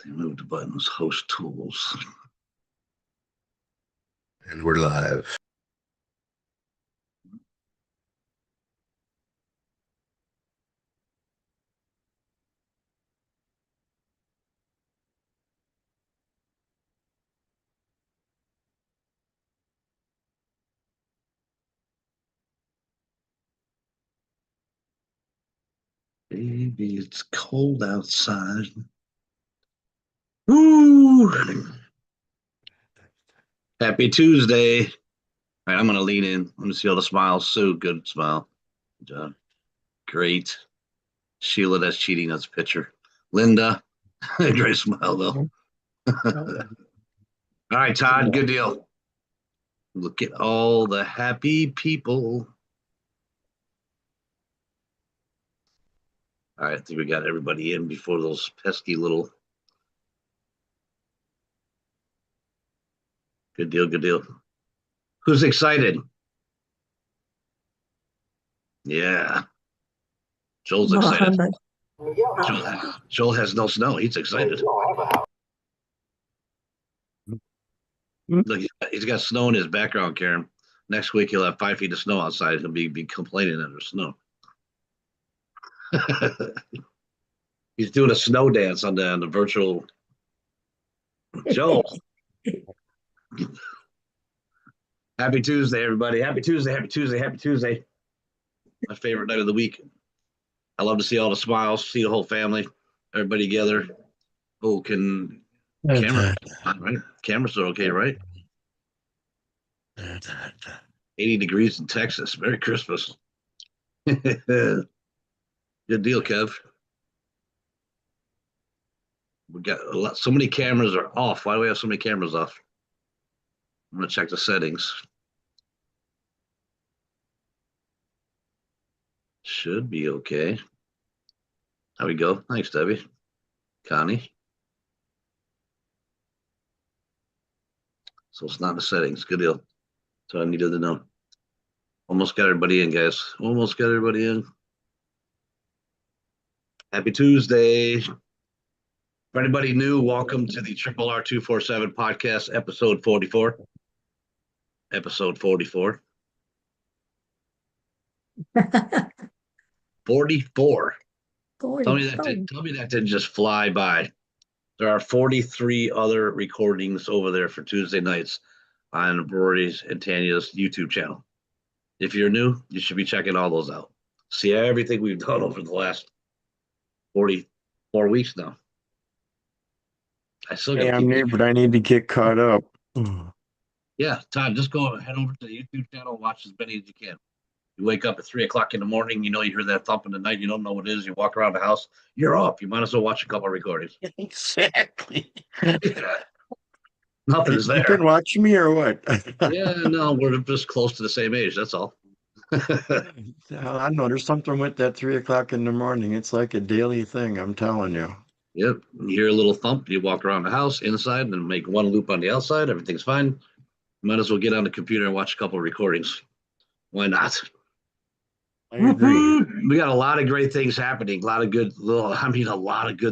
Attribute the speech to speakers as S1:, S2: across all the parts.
S1: Move the buttons, host tools.
S2: And we're live.
S1: Baby, it's cold outside. Woo! Happy Tuesday. All right, I'm going to lean in. Let me see all the smiles. So good smile. Good job. Great. Sheila, that's cheating. That's a picture. Linda, great smile, though. All right, Todd, good deal. Look at all the happy people. All right, I think we got everybody in before those pesky little. Good deal, good deal. Who's excited? Yeah. Joel's excited. Joel has no snow. He's excited. Look, he's got snow in his background, Karen. Next week he'll have 5 feet of snow outside. He'll be complaining that there's snow. He's doing a snow dance on the virtual. Joel. Happy Tuesday, everybody. Happy Tuesday, happy Tuesday, happy Tuesday. My favorite night of the week. I love to see all the smiles, see the whole family, everybody together. Oh, camera, right? Cameras are okay, right? 80 degrees in Texas. Merry Christmas. Good deal, Kev. We got so many cameras are off. Why do we have so many cameras off? I'm gonna check the settings. Should be okay. There we go. Thanks, Debbie. Connie. So it's not in the settings. Good deal. So I needed to know. Almost got everybody in, guys. Almost got everybody in. Happy Tuesday. For anybody new, welcome to the RRR247 podcast, episode 44. Episode 44. 44. Tell me that didn't just fly by. There are 43 other recordings over there for Tuesday nights on Rory's and Tanya's YouTube channel. If you're new, you should be checking all those out. See everything we've done over the last 44 weeks now.
S3: I'm new, but I need to get caught up.
S1: Yeah, Todd, just go head over to the YouTube channel, watch as many as you can. You wake up at 3 o'clock in the morning, you hear that thump in the night, you don't know what it is, you walk around the house, you're up. You might as well watch a couple of recordings.
S3: Exactly.
S1: Nothing's there.
S3: You been watching me or what?
S1: Yeah, no, we're just close to the same age, that's all.
S3: I know there's something with that 3 o'clock in the morning. It's like a daily thing, I'm telling you.
S1: Yep, you hear a little thump, you walk around the house, inside, and make one loop on the outside, everything's fine. Might as well get on the computer and watch a couple of recordings. Why not?
S3: I agree.
S1: We got a lot of great things happening. A lot of good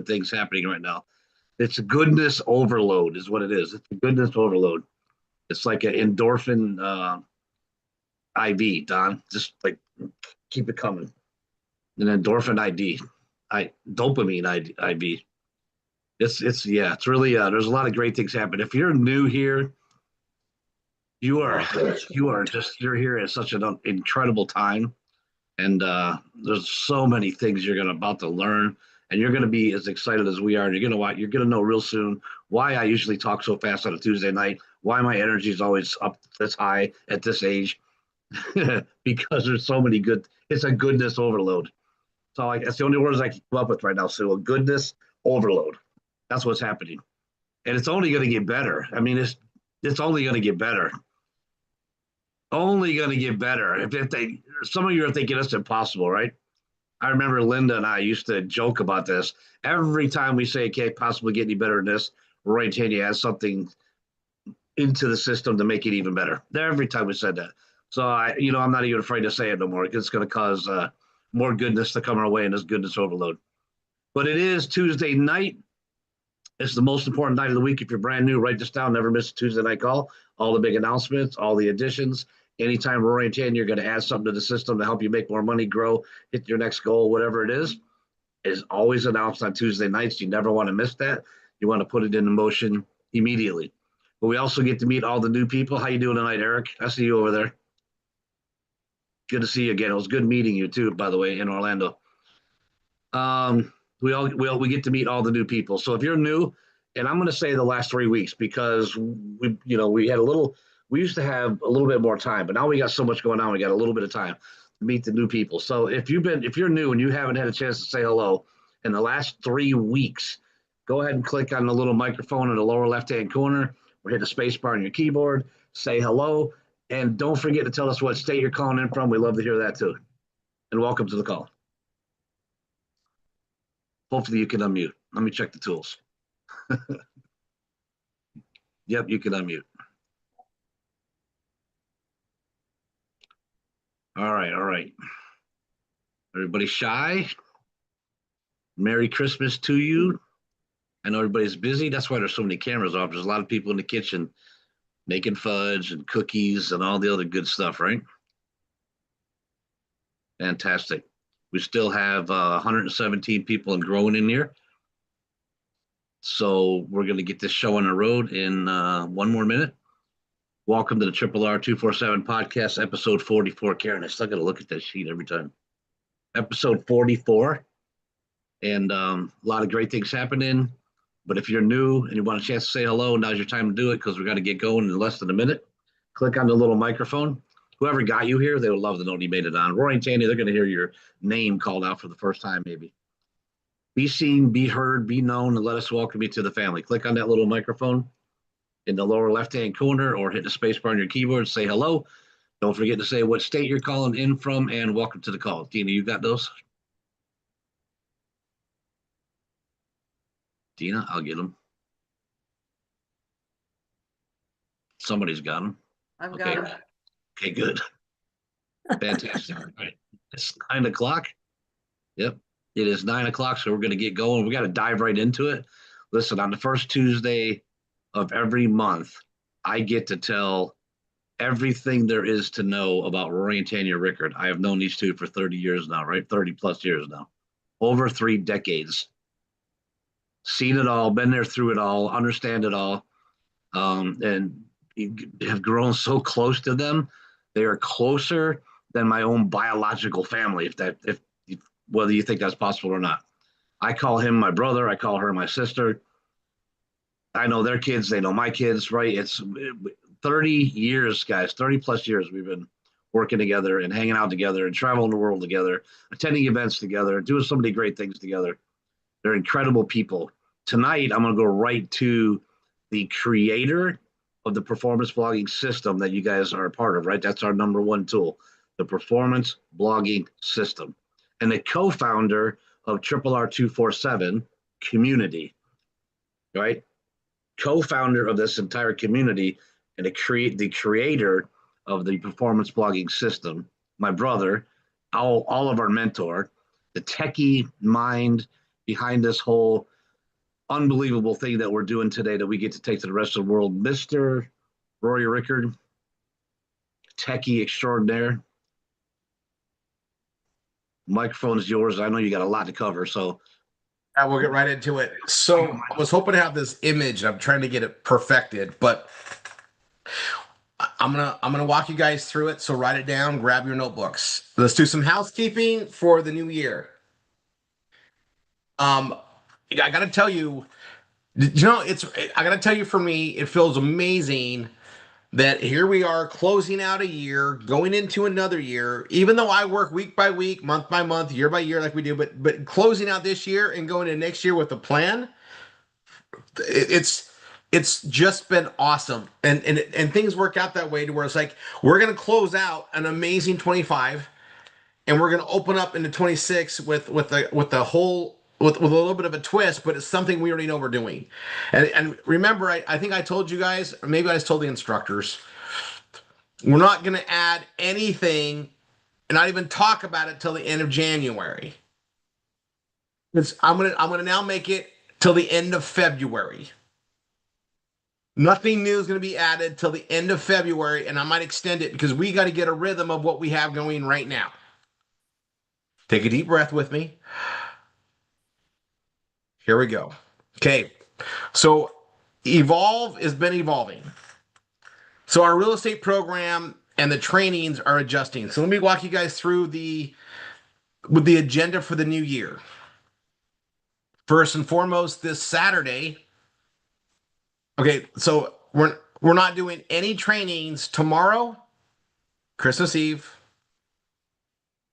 S1: things happening right now. It's a goodness overload is what it is. It's a goodness overload. It's like an endorphin IV, Don. Just like keep it coming. An endorphin dopamine IV. It's really there's a lot of great things happening. If you're new here, you're here at such an incredible time. And there's so many things you're about to learn, and you're going to be as excited as we are. And you're going to know real soon why I usually talk so fast on a Tuesday night, why my energy is always up this high at this age, because there's so many it's a goodness overload. So that's the only words I can come up with right now. So a goodness overload. That's what's happening. And it's only going to get better. I mean, it's only going to get better. Only going to get better. If some of you are thinking it's impossible, right? I remember Linda and I used to joke about this. Every time we say, "Can't possibly get any better than this," Roy and Tanya has something into the system to make it even better. Every time we said that. So I'm not even afraid to say it no more. It's going to cause more goodness to come our way in this goodness overload. But it is Tuesday night. It's the most important night of the week. If you're brand new, write this down. Never miss a Tuesday night call. All the big announcements, all the additions. Anytime we're orienting, you're going to add something to the system to help you make more money, grow, hit your next goal, whatever it is always announced on Tuesday nights. You never want to miss that. You want to put it into motion immediately. But we also get to meet all the new people. How you doing tonight, Eric? I see you over there. Good to see you again. It was good meeting you too, by the way, in Orlando. We get to meet all the new people. So if you're new, and I'm going to say the last 3 weeks because we had a little. We used to have a little bit more time, but now we got so much going on. We got a little bit of time to meet the new people. So if you're new and you haven't had a chance to say hello in the last 3 weeks, go ahead and click on the little microphone in the lower left-hand corner or hit the space bar on your keyboard. Say hello, and don't forget to tell us what state you're calling in from. We love to hear that too. And welcome to the call. Hopefully you can unmute. Let me check the tools. Yep, you can unmute. All right, all right. Everybody shy? Merry Christmas to you. I know everybody's busy. That's why there's so many cameras off. There's a lot of people in the kitchen making fudge and cookies and all the other good stuff, right? Fantastic. We still have 117 people and growing in here. So we're going to get this show on the road in 1 more minute. Welcome to the RRR247 podcast, episode 44. Karen, I still got to look at that sheet every time. Episode 44. And a lot of great things happening. But if you're new and you want a chance to say hello, now's your time to do it because we're going to get going in less than a minute. Click on the little microphone. Whoever got you here, they would love to know you made it on. Rory and Tandy, they're going to hear your name called out for the first time, maybe. Be seen, be heard, be known, and let us welcome you to the family. Click on that little microphone in the lower left-hand corner or hit the space bar on your keyboard. Say hello. Don't forget to say what state you're calling in from and welcome to the call. Dina, you got those? Dina, I'll get them. Somebody's got them.
S2: I've
S1: Okay.
S2: got them.
S1: Okay, good. Fantastic. All right. It's 9 o'clock. Yep. It is 9 o'clock, so we're going to get going. We got to dive right into it. Listen, on the first Tuesday of every month, I get to tell everything there is to know about Rory and Tanya Rickard. I have known these two for 30 years now, right? 30 plus years now. Over 3 decades. Seen it all, been there through it all, understand it all, and have grown so close to them. They are closer than my own biological family, if whether you think that's possible or not. I call him my brother. I call her my sister. I know their kids. They know my kids, right? It's 30 years, guys, 30 plus years we've been working together and hanging out together and traveling the world together, attending events together, doing so many great things together. They're incredible people. Tonight, I'm going to go right to the creator of the performance blogging system that you guys are a part of, right? That's our number one tool, the performance blogging system. And the co-founder of RRR247 community, right? Co-founder of this entire community and the creator of the performance blogging system, my brother, all of our mentor, the techie mind behind this whole unbelievable thing that we're doing today that we get to take to the rest of the world, Mr. Rory Rickard, techie extraordinaire. Microphone is yours. I know you got a lot to cover, so
S4: we'll get right into it. So I was hoping to have this image. I'm trying to get it perfected, but I'm gonna walk you guys through it. So write it down, grab your notebooks. Let's do some housekeeping for the new year. I gotta tell you, I gotta tell you, for me, it feels amazing that here we are closing out a year, going into another year, even though I work week by week, month by month, year by year, like we do, but closing out this year and going into next year with a plan, it's just been awesome. And things work out that way to where it's like, we're going to close out an amazing 25 and we're going to open up into 26 with a little bit of a twist, but it's something we already know we're doing. And remember, I think I told you guys, or maybe I just told the instructors, we're not going to add anything and not even talk about it till the end of January. I'm gonna now make it till the end of February. Nothing new is going to be added till the end of February, and I might extend it because we got to get a rhythm of what we have going right now. Take a deep breath with me. Here we go. Okay. So Evolve has been evolving. So our real estate program and the trainings are adjusting. So let me walk you guys through with the agenda for the new year. First and foremost, this Saturday. Okay, so we're not doing any trainings tomorrow, Christmas Eve,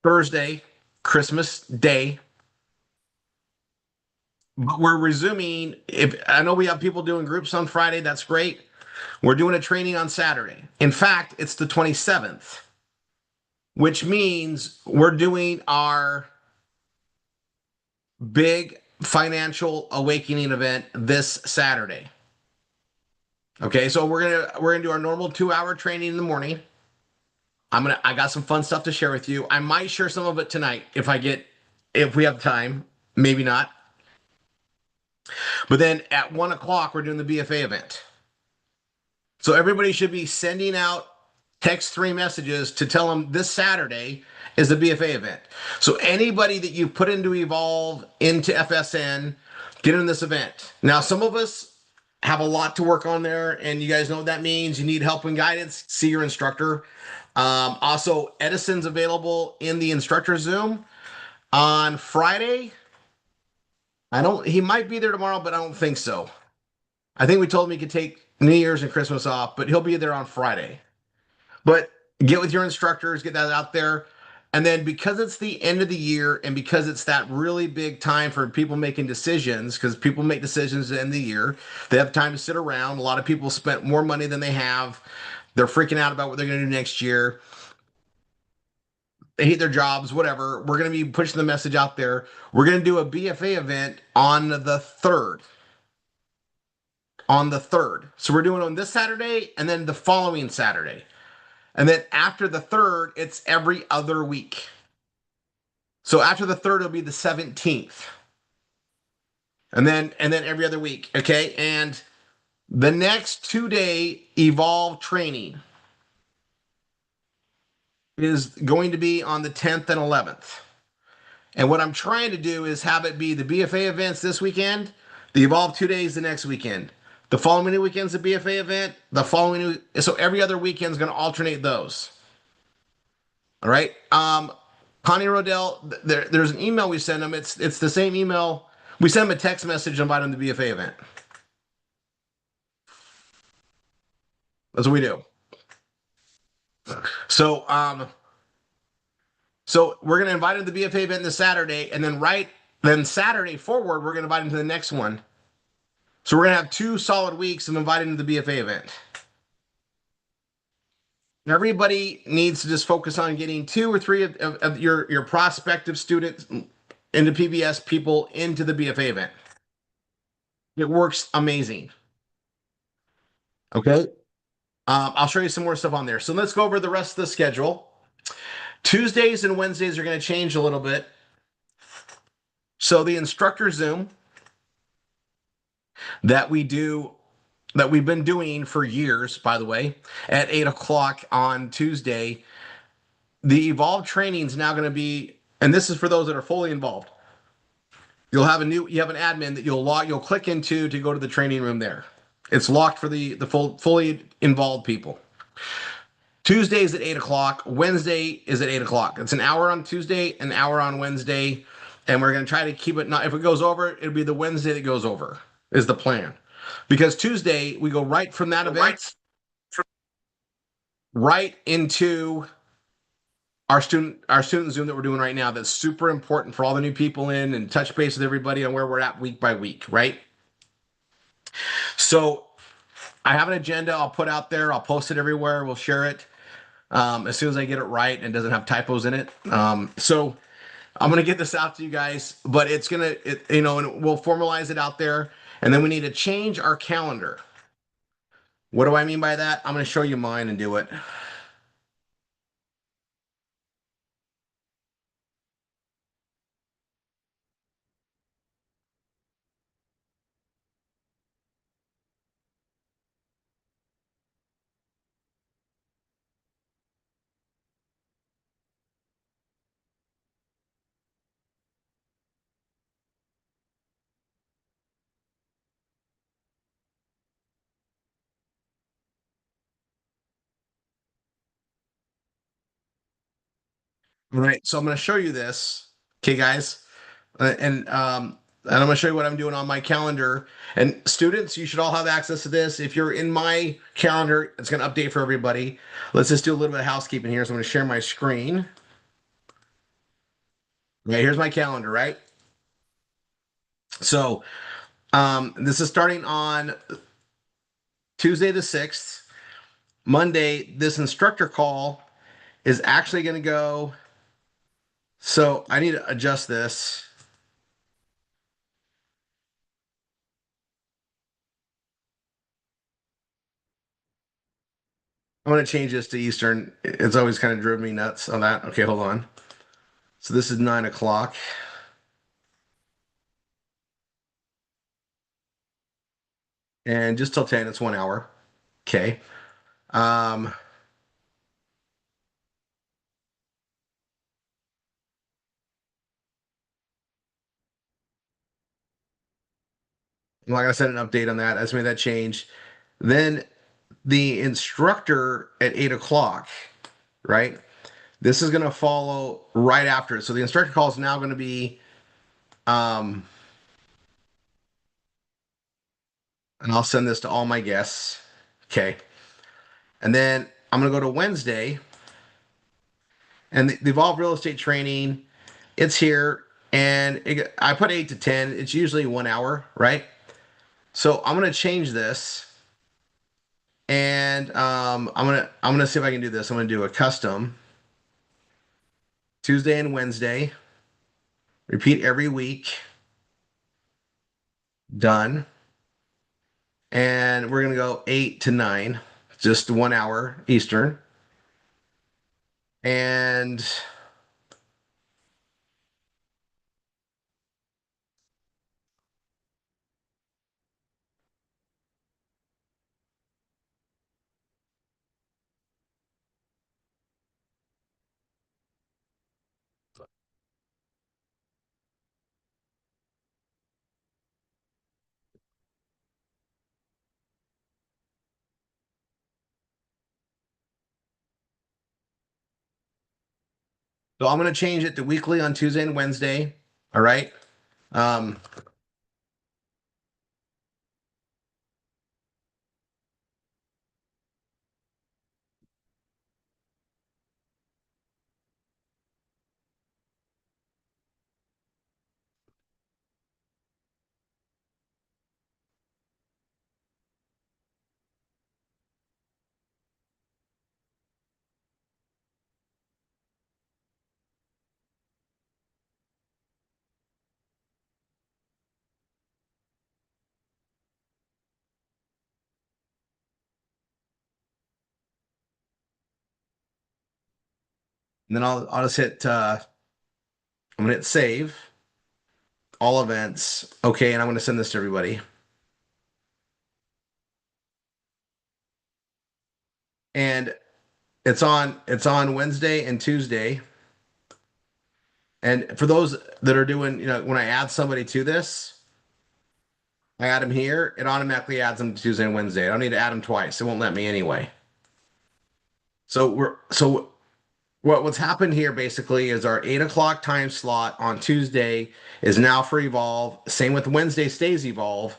S4: Thursday, Christmas Day. But we're resuming. If I know we have people doing groups on Friday, that's great. We're doing a training on Saturday. In fact, it's the 27th, which means we're doing our big financial awakening event this Saturday. Okay, so we're gonna do our normal 2-hour training in the morning. I got some fun stuff to share with you. I might share some of it tonight if we have time. Maybe not. But then at 1 o'clock, we're doing the BFA event. So everybody should be sending out text 3 messages to tell them this Saturday is the BFA event. So anybody that you put into Evolve, into FSN, get in this event. Now, some of us have a lot to work on there, and you guys know what that means. You need help and guidance, see your instructor. Also, Edison's available in the instructor Zoom on Friday. He might be there tomorrow, but I don't think so. I think we told him he could take New Year's and Christmas off, but he'll be there on Friday. But get with your instructors, get that out there. And then because it's the end of the year and because it's that really big time for people making decisions, because people make decisions at the end of the year, they have time to sit around. A lot of people spent more money than they have. They're freaking out about what they're going to do next year. They hate their jobs, whatever. We're going to be pushing the message out there. We're going to do a BFA event on the 3rd. On the 3rd. So we're doing it on this Saturday and then the following Saturday. And then after the 3rd, it's every other week. So after the 3rd, it'll be the 17th. And then every other week. Okay. And the next 2-day Evolve training is going to be on the 10th and 11th. And what I'm trying to do is have it be the BFA events this weekend, the Evolve 2 days the next weekend. The following weekend's the BFA event. So every other weekend is going to alternate those. All right. Connie Rodell, there's an email we send them. It's the same email. We send them a text message and invite them to the BFA event. That's what we do. So we're gonna invite them to the BFA event this Saturday, and then Saturday forward, we're gonna invite them to the next one. So we're gonna have 2 solid weeks of inviting them to the BFA event. Everybody needs to just focus on getting 2 or 3 of your prospective students into PBS people into the BFA event. It works amazing. Okay. I'll show you some more stuff on there. So let's go over the rest of the schedule. Tuesdays and Wednesdays are going to change a little bit. So the instructor Zoom that we've been doing for years, by the way, at 8 o'clock on Tuesday, the Evolve training is now going to be, and this is for those that are fully involved. You have an admin that you'll click into to go to the training room there. It's locked for the fully involved people. Tuesday is at 8 o'clock. Wednesday is at 8 o'clock. It's an hour on Tuesday, an hour on Wednesday. And we're going to try to keep it, not, if it goes over, it'll be the Wednesday that goes over, is the plan. Because Tuesday, we go right from that event right into our student Zoom that we're doing right now. That's super important for all the new people in and touch base with everybody on where we're at week by week, right? So I have an agenda I'll put out there. I'll post it everywhere. We'll share it as soon as I get it right and doesn't have typos in it. So I'm going to get this out to you guys, but and we'll formalize it out there. And then we need to change our calendar. What do I mean by that? I'm going to show you mine and do it. All right, so I'm going to show you this, okay, guys, and I'm going to show you what I'm doing on my calendar. And students, you should all have access to this. If you're in my calendar, it's going to update for everybody. Let's just do a little bit of housekeeping here. So I'm going to share my screen. Right, here's my calendar, right? So this is starting on Tuesday the 6th. Monday, this instructor call is actually going to go. So I need to adjust this. I'm going to change this to Eastern. It's always kind of driven me nuts on that. Okay, hold on. So this is 9 o'clock. And just till 10, it's 1 hour. Okay. Um, I'm not going to send an update on that. I just made that change. Then the instructor at 8 o'clock, right? This is going to follow right after it. So the instructor call is now going to be, um, and I'll send this to all my guests. Okay. And then I'm going to go to Wednesday and the Evolve Real Estate Training. It's here and I put 8 to 10. It's usually 1 hour, right? So I'm going to change this and I'm gonna see if I can do this. I'm gonna do a custom Tuesday and Wednesday. Repeat every week. Done. And we're gonna go 8 to 9, just 1 hour Eastern. And so I'm gonna change it to weekly on Tuesday and Wednesday. All right. Um, and then I'll just hit I'm gonna hit save all events. Okay, and I'm gonna send this to everybody. And it's on Wednesday and Tuesday. And for those that are doing, when I add somebody to this, I add them here, it automatically adds them to Tuesday and Wednesday. I don't need to add them twice. It won't let me anyway. So what's happened here basically is our 8 o'clock time slot on Tuesday is now for Evolve. Same with Wednesday stays Evolve,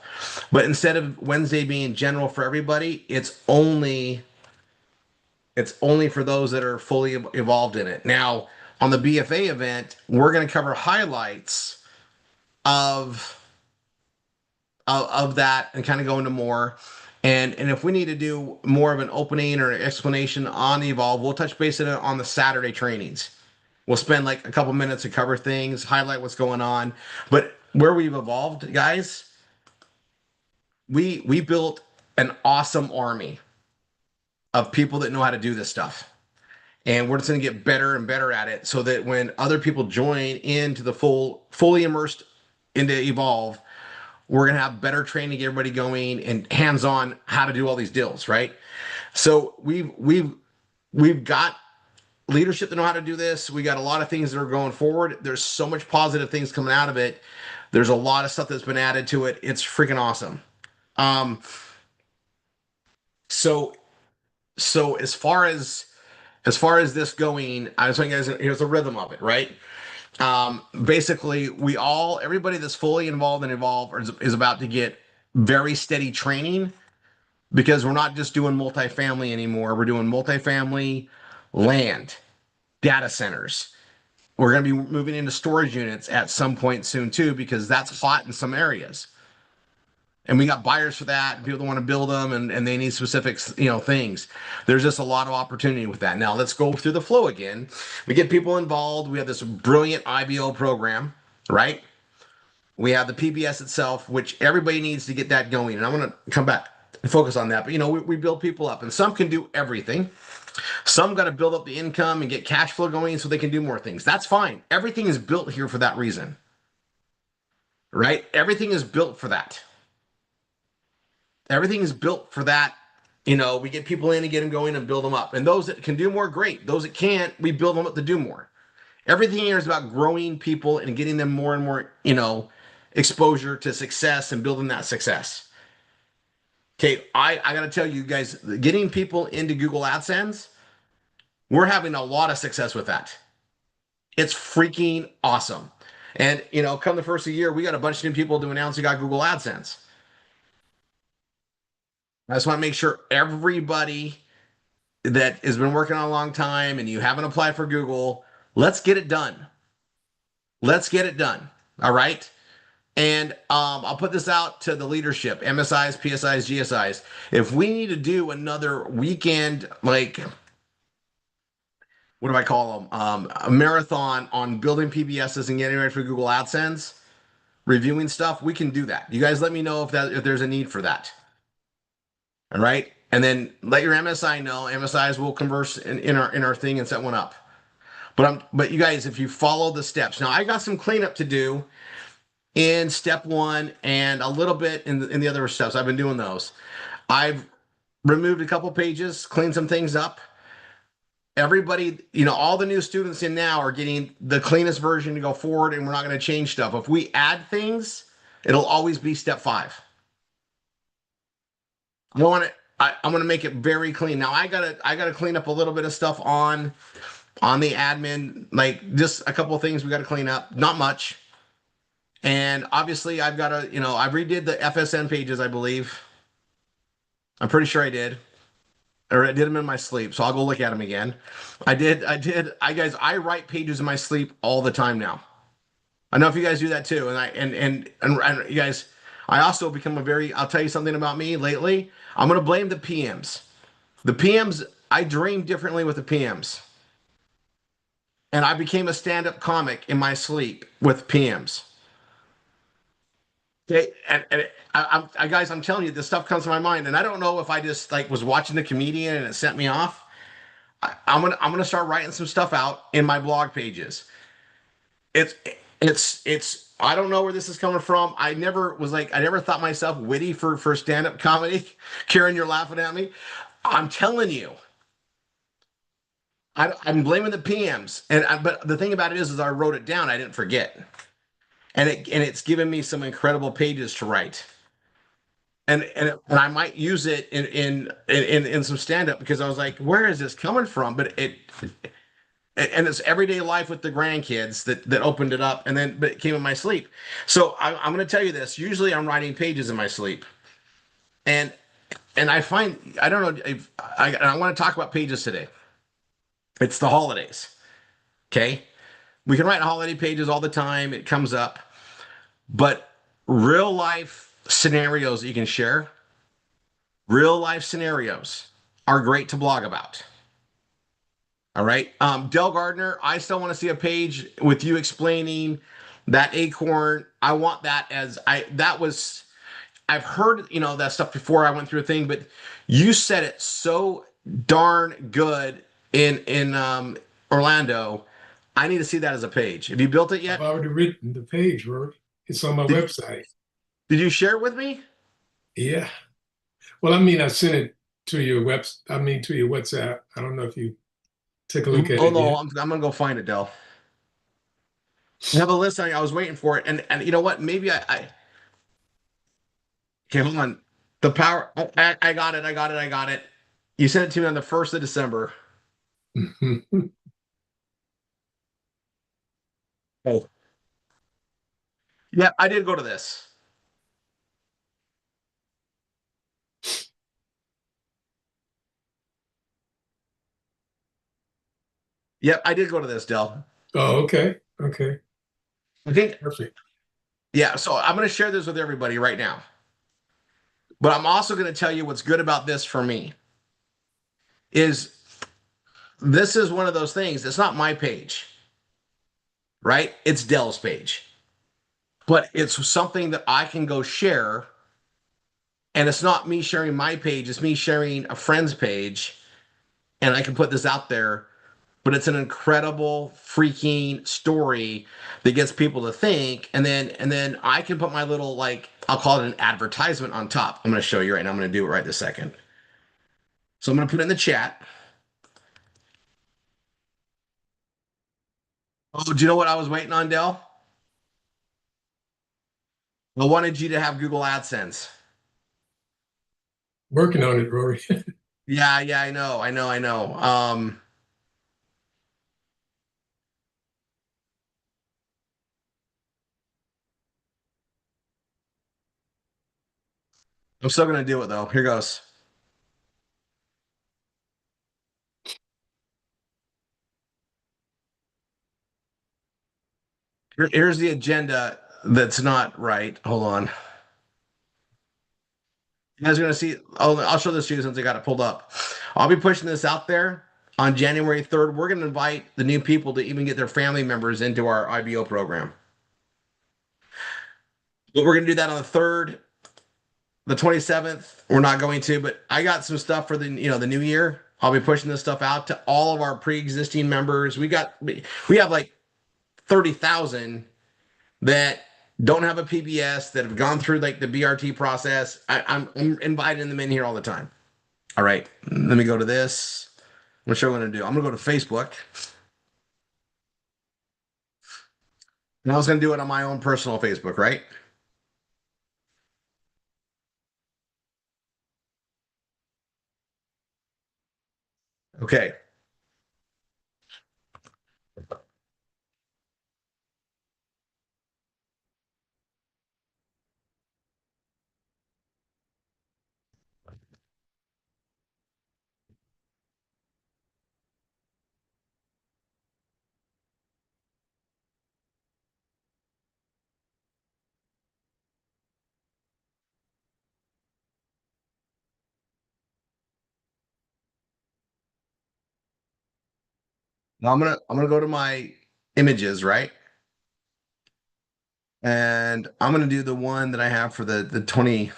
S4: but instead of Wednesday being general for everybody, it's only for those that are fully involved in it. Now, on the BFA event, we're going to cover highlights of that and kind of go into more. And if we need to do more of an opening or an explanation on the Evolve, we'll touch base on the Saturday trainings. We'll spend like a couple minutes to cover things, highlight what's going on. But where we've evolved, guys, we built an awesome army of people that know how to do this stuff. And we're just going to get better and better at it so that when other people join into the fully immersed into Evolve, we're going to have better training, get everybody going and hands-on how to do all these deals, right? So we've got leadership that know how to do this. We got a lot of things that are going forward. There's so much positive things coming out of it. There's a lot of stuff that's been added to it. It's freaking awesome. Um, so so as far as as far as this going, I was telling you guys, here's the rhythm of it, right? Basically, everybody that's fully involved in Evolve is about to get very steady training because we're not just doing multifamily anymore. We're doing multifamily, land, data centers. We're going to be moving into storage units at some point soon too, because that's hot in some areas. And we got buyers for that, and people that want to build them, and they need specific, things. There's just a lot of opportunity with that. Now let's go through the flow again. We get people involved. We have this brilliant IBO program, right? We have the PBS itself, which everybody needs to get that going. And I'm going to come back and focus on that. But we build people up, and some can do everything. Some got to build up the income and get cash flow going so they can do more things. That's fine. Everything is built here for that reason, right? Everything is built for that. Everything is built for that. We get people in and get them going and build them up. And those that can do more, great. Those that can't, we build them up to do more. Everything here is about growing people and getting them more and more, exposure to success and building that success. Okay, I got to tell you guys, getting people into Google AdSense, we're having a lot of success with that. It's freaking awesome. And, come the first of the year, we got a bunch of new people to announce we got Google AdSense. I just want to make sure everybody that has been working on a long time and you haven't applied for Google, let's get it done. Let's get it done. All right. And I'll put this out to the leadership, MSIs, PSIs, GSIs. If we need to do another weekend, like, what do I call them? A marathon on building PBSs and getting ready for Google AdSense, reviewing stuff, we can do that. You guys let me know if there's a need for that. All right. And then let your MSI know. MSIs will converse in our thing and set one up. But you guys, if you follow the steps, now I got some cleanup to do in step 1 and a little bit in the other steps. I've been doing those. I've removed a couple pages, cleaned some things up. Everybody, all the new students in now are getting the cleanest version to go forward, and we're not going to change stuff. If we add things, it'll always be step 5. I'm going to make it very clean. Now I gotta clean up a little bit of stuff on the admin, like just a couple of things we got to clean up, not much. And obviously I've got to, I redid the FSN pages, I believe. I'm pretty sure I did. Or I did them in my sleep, so I'll go look at them again. Guys, I write pages in my sleep all the time now. I know if you guys do that too. And you guys, I also become I'll tell you something about me lately. I'm going to blame the PMs. The PMs, I dream differently with the PMs. And I became a stand-up comic in my sleep with PMs. Okay, guys, I'm telling you, this stuff comes to my mind, and I don't know if I just was watching the comedian and it sent me off. I'm gonna start writing some stuff out in my blog pages. It's I don't know where this is coming from. I never thought myself witty for stand-up comedy. Karen, you're laughing at me. I'm telling you. I'm blaming the PMs, but the thing about it is I wrote it down. I didn't forget, and it's given me some incredible pages to write, and I might use it in some stand-up because I was like, where is this coming from? But and it's everyday life with the grandkids that opened it up, but it came in my sleep. So I'm going to tell you this. Usually I'm writing pages in my sleep, and I find I don't know if I want to talk about pages today. It's the holidays. Okay. We can write holiday pages all the time. It comes up, but real life scenarios that you can share, real life scenarios are great to blog about. All right. Del Gardner, I still want to see a page with you explaining that acorn. I want that I've heard, that stuff before I went through a thing, but you said it so darn good in Orlando. I need to see that as a page. Have you built it yet?
S2: I've already written the page, Rory. It's on my website.
S4: Did you share it with me?
S2: Yeah. Well, I sent it to your to your WhatsApp. I don't know if you took a look at it.
S4: Oh no,
S2: yet.
S4: I'm gonna go find it, Del. I have a list. I was waiting for it, and you know what? Maybe I okay. Hold on. The power. I got it. I got it. You sent it to me on the 1st of December. Oh, yeah, I did go to this. Yep, I did go to this, Dell.
S2: Oh, okay. Okay.
S4: I think,
S2: Perfect.
S4: yeah, so I'm going to share this with everybody right now. But I'm also going to tell you what's good about this for me is this is one of those things. It's not my page, right? It's Dell's page. But it's something that I can go share. And it's not me sharing my page, it's me sharing a friend's page. And I can put this out there. But it's an incredible freaking story that gets people to think. And then I can put my little, like, I'll call it an advertisement on top. I'm going to show you right now. I'm going to do it right this second. So I'm going to put it in the chat. Oh, do you know what I was waiting on, Dell? I wanted you to have Google AdSense.
S2: Working on it, Rory.
S4: Yeah, yeah, I know. I'm still gonna do it though. Here goes. Here's the agenda that's not right. Hold on. You guys are gonna see. Oh, I'll show this to you since I got it pulled up. I'll be pushing this out there on January 3rd. We're gonna invite the new people to even get their family members into our IBO program. But we're gonna do that on the 3rd. The 27th, we're not going to, but I got some stuff for the new year. I'll be pushing this stuff out to all of our pre-existing members. We have like 30,000 that don't have a PBS that have gone through like the BRT process. I'm inviting them in here all the time. All right, let me go to this. I'm gonna show you what I'm gonna do. I'm gonna go to Facebook, and I was gonna do it on my own personal Facebook, right? Okay. Now I'm gonna go to my images, right? And I'm gonna do the one that I have for the 20.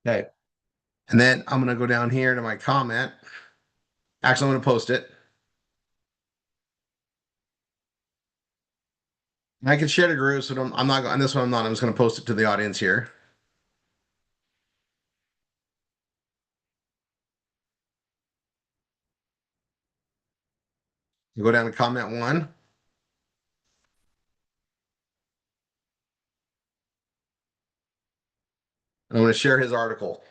S4: Okay. And then I'm gonna go down here to my comment. Actually, I'm gonna post it. And I can share to groups, but I'm not on this one. I'm not. I'm just gonna post it to the audience here. You go down to comment one. And I'm gonna share his article.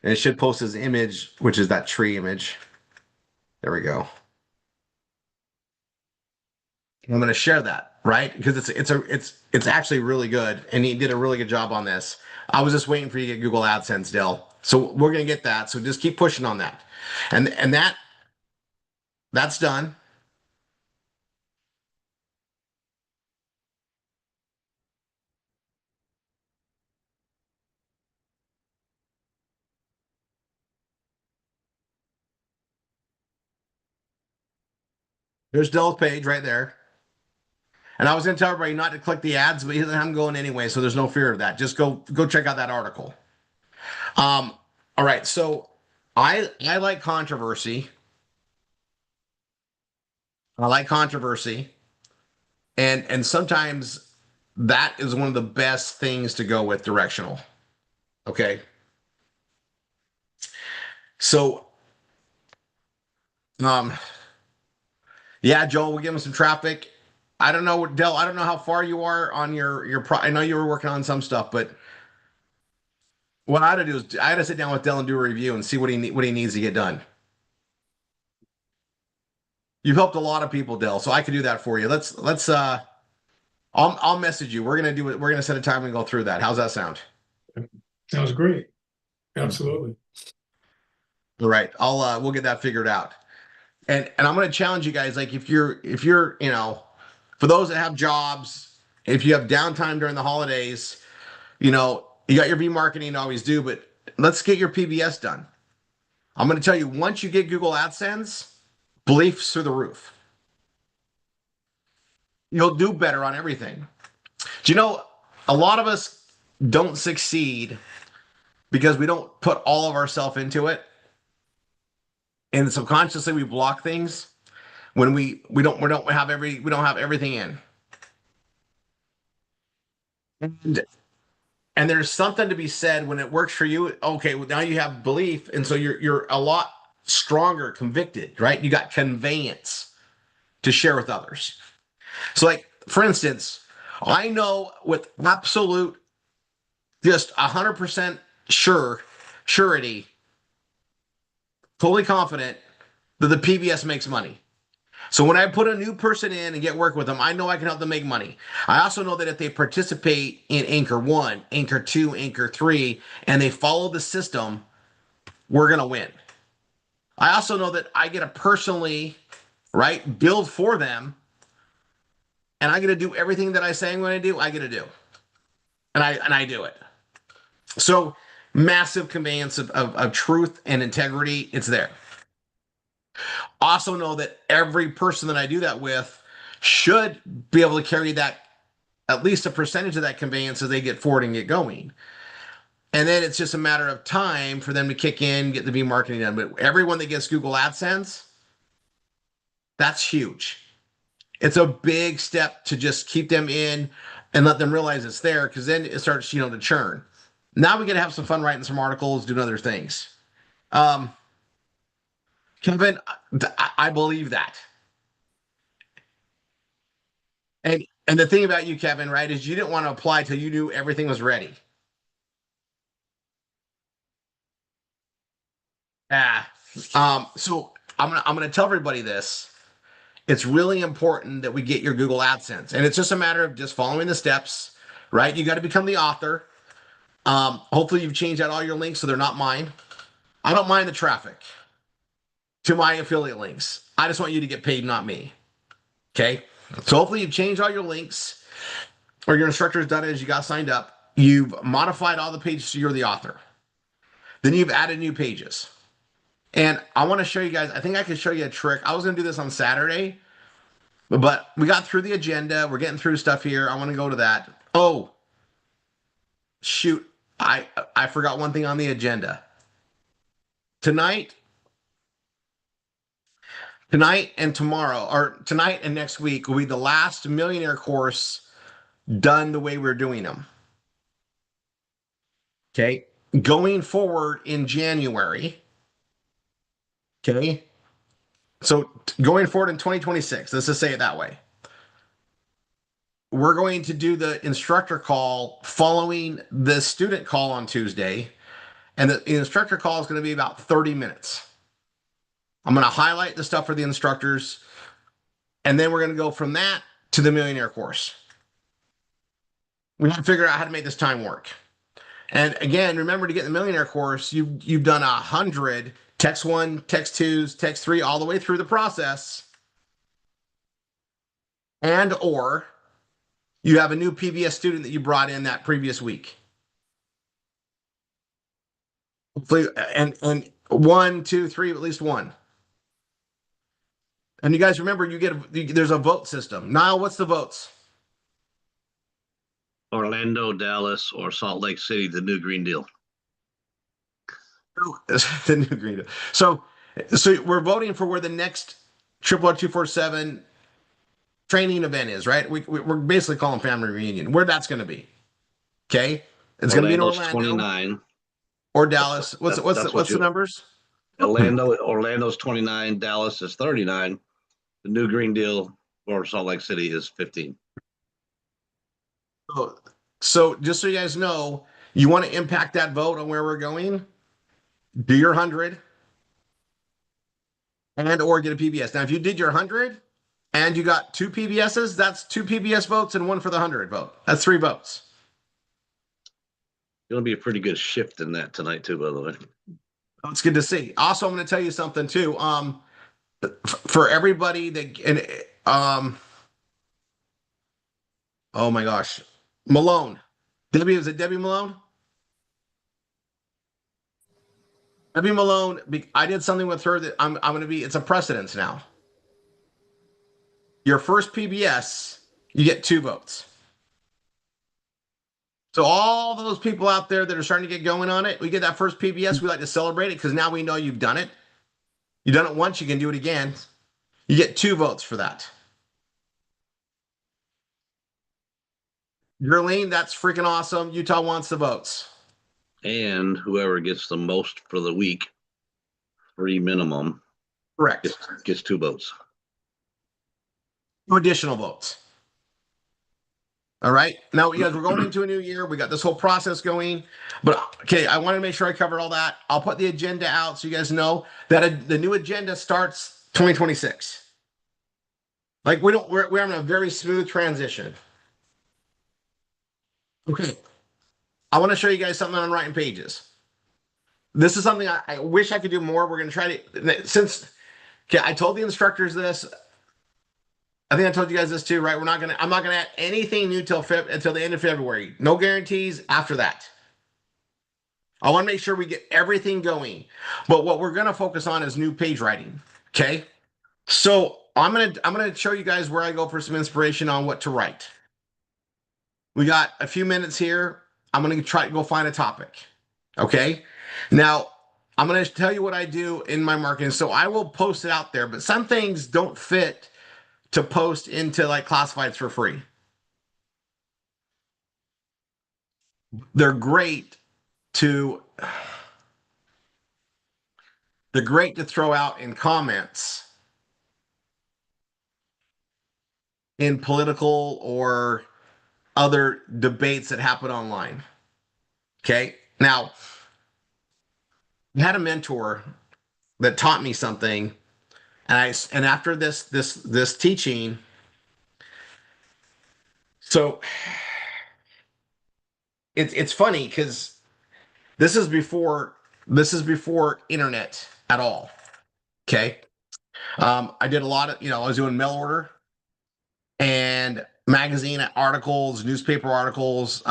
S4: And it should post his image, which is that tree image. There we go. I'm going to share that, right? Because it's actually really good, and he did a really good job on this. I was just waiting for you to get Google AdSense, Dell. So we're going to get that. So just keep pushing on that, and that's done. There's Dell's page right there. And I was going to tell everybody not to click the ads, but he doesn't have them going anyway, so there's no fear of that. Just go check out that article. All right, so I like controversy. I like controversy, and sometimes that is one of the best things to go with directional. Okay, so um, yeah, Joel, we'll give him some traffic. I don't know, Dell. I don't know how far you are on your pro. I know you were working on some stuff, but what I had to do is I had to sit down with Dell and do a review and see what he needs to get done. You've helped a lot of people, Dell, so I can do that for you. Let's I'll message you. We're gonna do it. We're gonna set a time and go through that. How's that sound?
S2: Sounds great. Absolutely.
S4: All right. We'll get that figured out. And I'm gonna challenge you guys, like if you're for those that have jobs, if you have downtime during the holidays, you got your V marketing to always do, but let's get your PBS done. I'm gonna tell you, once you get Google AdSense, beliefs through the roof. You'll do better on everything. Do you know a lot of us don't succeed because we don't put all of ourselves into it, and subconsciously we block things when we don't have everything in. And there's something to be said when it works for you. Okay, well, now you have belief, and so you're a lot stronger, convicted, right? You got conveyance to share with others. So, like for instance, I know with absolute, just 100% surety, totally confident that the PBS makes money. So when I put a new person in and get work with them, I know I can help them make money. I also know that if they participate in Anchor 1, Anchor 2, Anchor 3, and they follow the system, we're going to win. I also know that I get to personally, right, build for them, and I get to do everything that I say I'm going to do, I get to do. And I do it. So massive conveyance of truth and integrity, it's there. Also know that every person that I do that with should be able to carry that, at least a percentage of that conveyance as they get forward and get going. And then it's just a matter of time for them to kick in, get the V marketing done. But everyone that gets Google AdSense, that's huge. It's a big step to just keep them in and let them realize it's there, because then it starts, to churn. Now we get to have some fun writing some articles, doing other things. Kevin, I believe that. And the thing about you, Kevin, right, is you didn't want to apply till you knew everything was ready. Ah, so I'm gonna tell everybody this. It's really important that we get your Google AdSense, and it's just a matter of just following the steps, right? You got to become the author. Hopefully you've changed out all your links so they're not mine. I don't mind the traffic to my affiliate links. I just want you to get paid, not me. Okay. So hopefully you've changed all your links, or your instructor's done it as you got signed up. You've modified all the pages so you're the author. Then you've added new pages. And I want to show you guys, I think I can show you a trick. I was going to do this on Saturday, but we got through the agenda. We're getting through stuff here. I want to go to that. Oh, shoot. I forgot one thing on the agenda. Tonight and tomorrow, or tonight and next week, will be the last millionaire course done the way we're doing them. Okay. Going forward in January. Okay. So going forward in 2026, let's just say it that way. We're going to do the instructor call following the student call on Tuesday. And the instructor call is going to be about 30 minutes. I'm going to highlight the stuff for the instructors. And then we're going to go from that to the millionaire course. We have to figure out how to make this time work. And again, remember to get the millionaire course, you've done 100 text 1, text 2s, text 3, all the way through the process. And or you have a new PBS student that you brought in that previous week. Hopefully, and 1, 2, 3, at least one. And you guys remember, there's a vote system. Niall, what's the votes?
S1: Orlando, Dallas, or Salt Lake City, the new Green Deal.
S4: The new Green Deal. So we're voting for where the next RRR247 training event is, right? We're basically calling family reunion. Where that's going to be. Okay, it's going to be in Orlando,
S1: 29,
S4: or Dallas. What's the numbers?
S1: Orlando's 29, Dallas is 39. The new Green Deal for Salt Lake City is 15.
S4: So just so you guys know, you want to impact that vote on where we're going, do your 100 and or get a PBS. Now, if you did your 100 and you got 2 PBSs, that's 2 PBS votes and 1 for the 100 vote. That's 3 votes.
S1: It'll be a pretty good shift in that tonight too, by the way.
S4: It's good to see. Also, I'm going to tell you something too. For everybody that oh my gosh, Malone. Was it Debbie Malone? Debbie Malone, I did something with her that I'm going to be, it's a precedence now. Your first PBS, you get 2 votes. So all those people out there that are starting to get going on it, we get that first PBS, we like to celebrate it because now we know you've done it. You've done it once, you can do it again. You get 2 votes for that. Gurleen, that's freaking awesome. Utah wants the votes.
S1: And whoever gets the most for the week, 3 minimum,
S4: Correct.
S1: gets 2 votes.
S4: 2 additional votes. All right. Now, you guys, we're going into a new year. We got this whole process going. But, okay, I want to make sure I covered all that. I'll put the agenda out so you guys know that the new agenda starts 2026. Like, we're having a very smooth transition. Okay. I want to show you guys something on writing pages. This is something I wish I could do more. We're going to try to, I told the instructors this. I think I told you guys this too, right? I'm not gonna add anything new until the end of February. No guarantees after that. I want to make sure we get everything going. But what we're gonna focus on is new page writing. Okay. So I'm gonna show you guys where I go for some inspiration on what to write. We got a few minutes here. I'm gonna try to go find a topic. Okay. Now I'm gonna tell you what I do in my marketing. So I will post it out there, but some things don't fit to post into like classifieds for free. They're great to throw out in comments in political or other debates that happen online. Okay. Now, I had a mentor that taught me something. And after this teaching, so it's funny because this is before internet at all. Okay. I did a lot of, I was doing mail order and magazine articles, newspaper articles.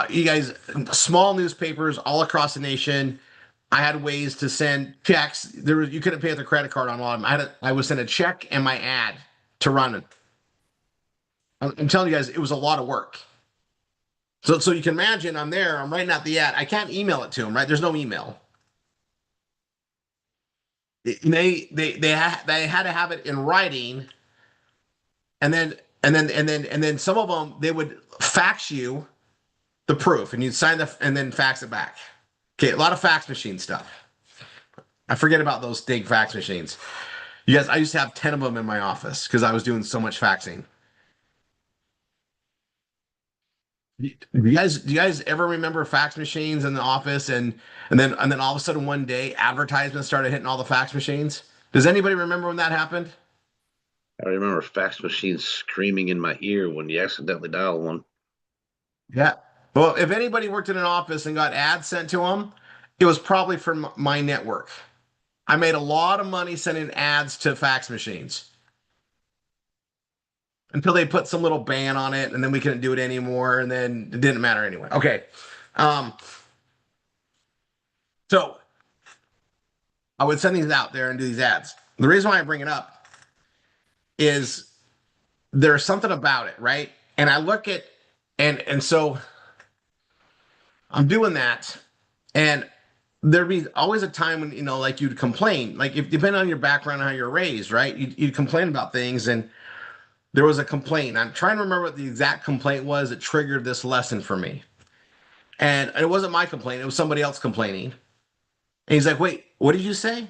S4: You guys, small newspapers all across the nation. I had ways to send checks. You couldn't pay with a credit card on a lot of them. I would send a check and my ad to run it. I'm telling you guys, it was a lot of work. So you can imagine I'm writing out the ad. I can't email it to them, right? There's no email. They had to have it in writing, and then some of them they would fax you the proof, and you'd sign and then fax it back. Okay, a lot of fax machine stuff. I forget about those big fax machines. You guys, I used to have 10 of them in my office because I was doing so much faxing. Do you guys ever remember fax machines in the office and then all of a sudden one day advertisements started hitting all the fax machines? Does anybody remember when that happened?
S1: I remember fax machines screaming in my ear when you accidentally dial one.
S4: Yeah. Well, if anybody worked in an office and got ads sent to them, it was probably from my network. I made a lot of money sending ads to fax machines until they put some little ban on it, and then we couldn't do it anymore, and then it didn't matter anyway. Okay. Um, so I would send these out there and do these ads. The reason why I bring it up is there's something about it, right? And I look at and so I'm doing that, and there'd be always a time when like you'd complain, like if depending on your background and how you're raised, right? You'd complain about things, and there was a complaint. I'm trying to remember what the exact complaint was that triggered this lesson for me, and it wasn't my complaint; it was somebody else complaining. And he's like, "Wait, what did you say?"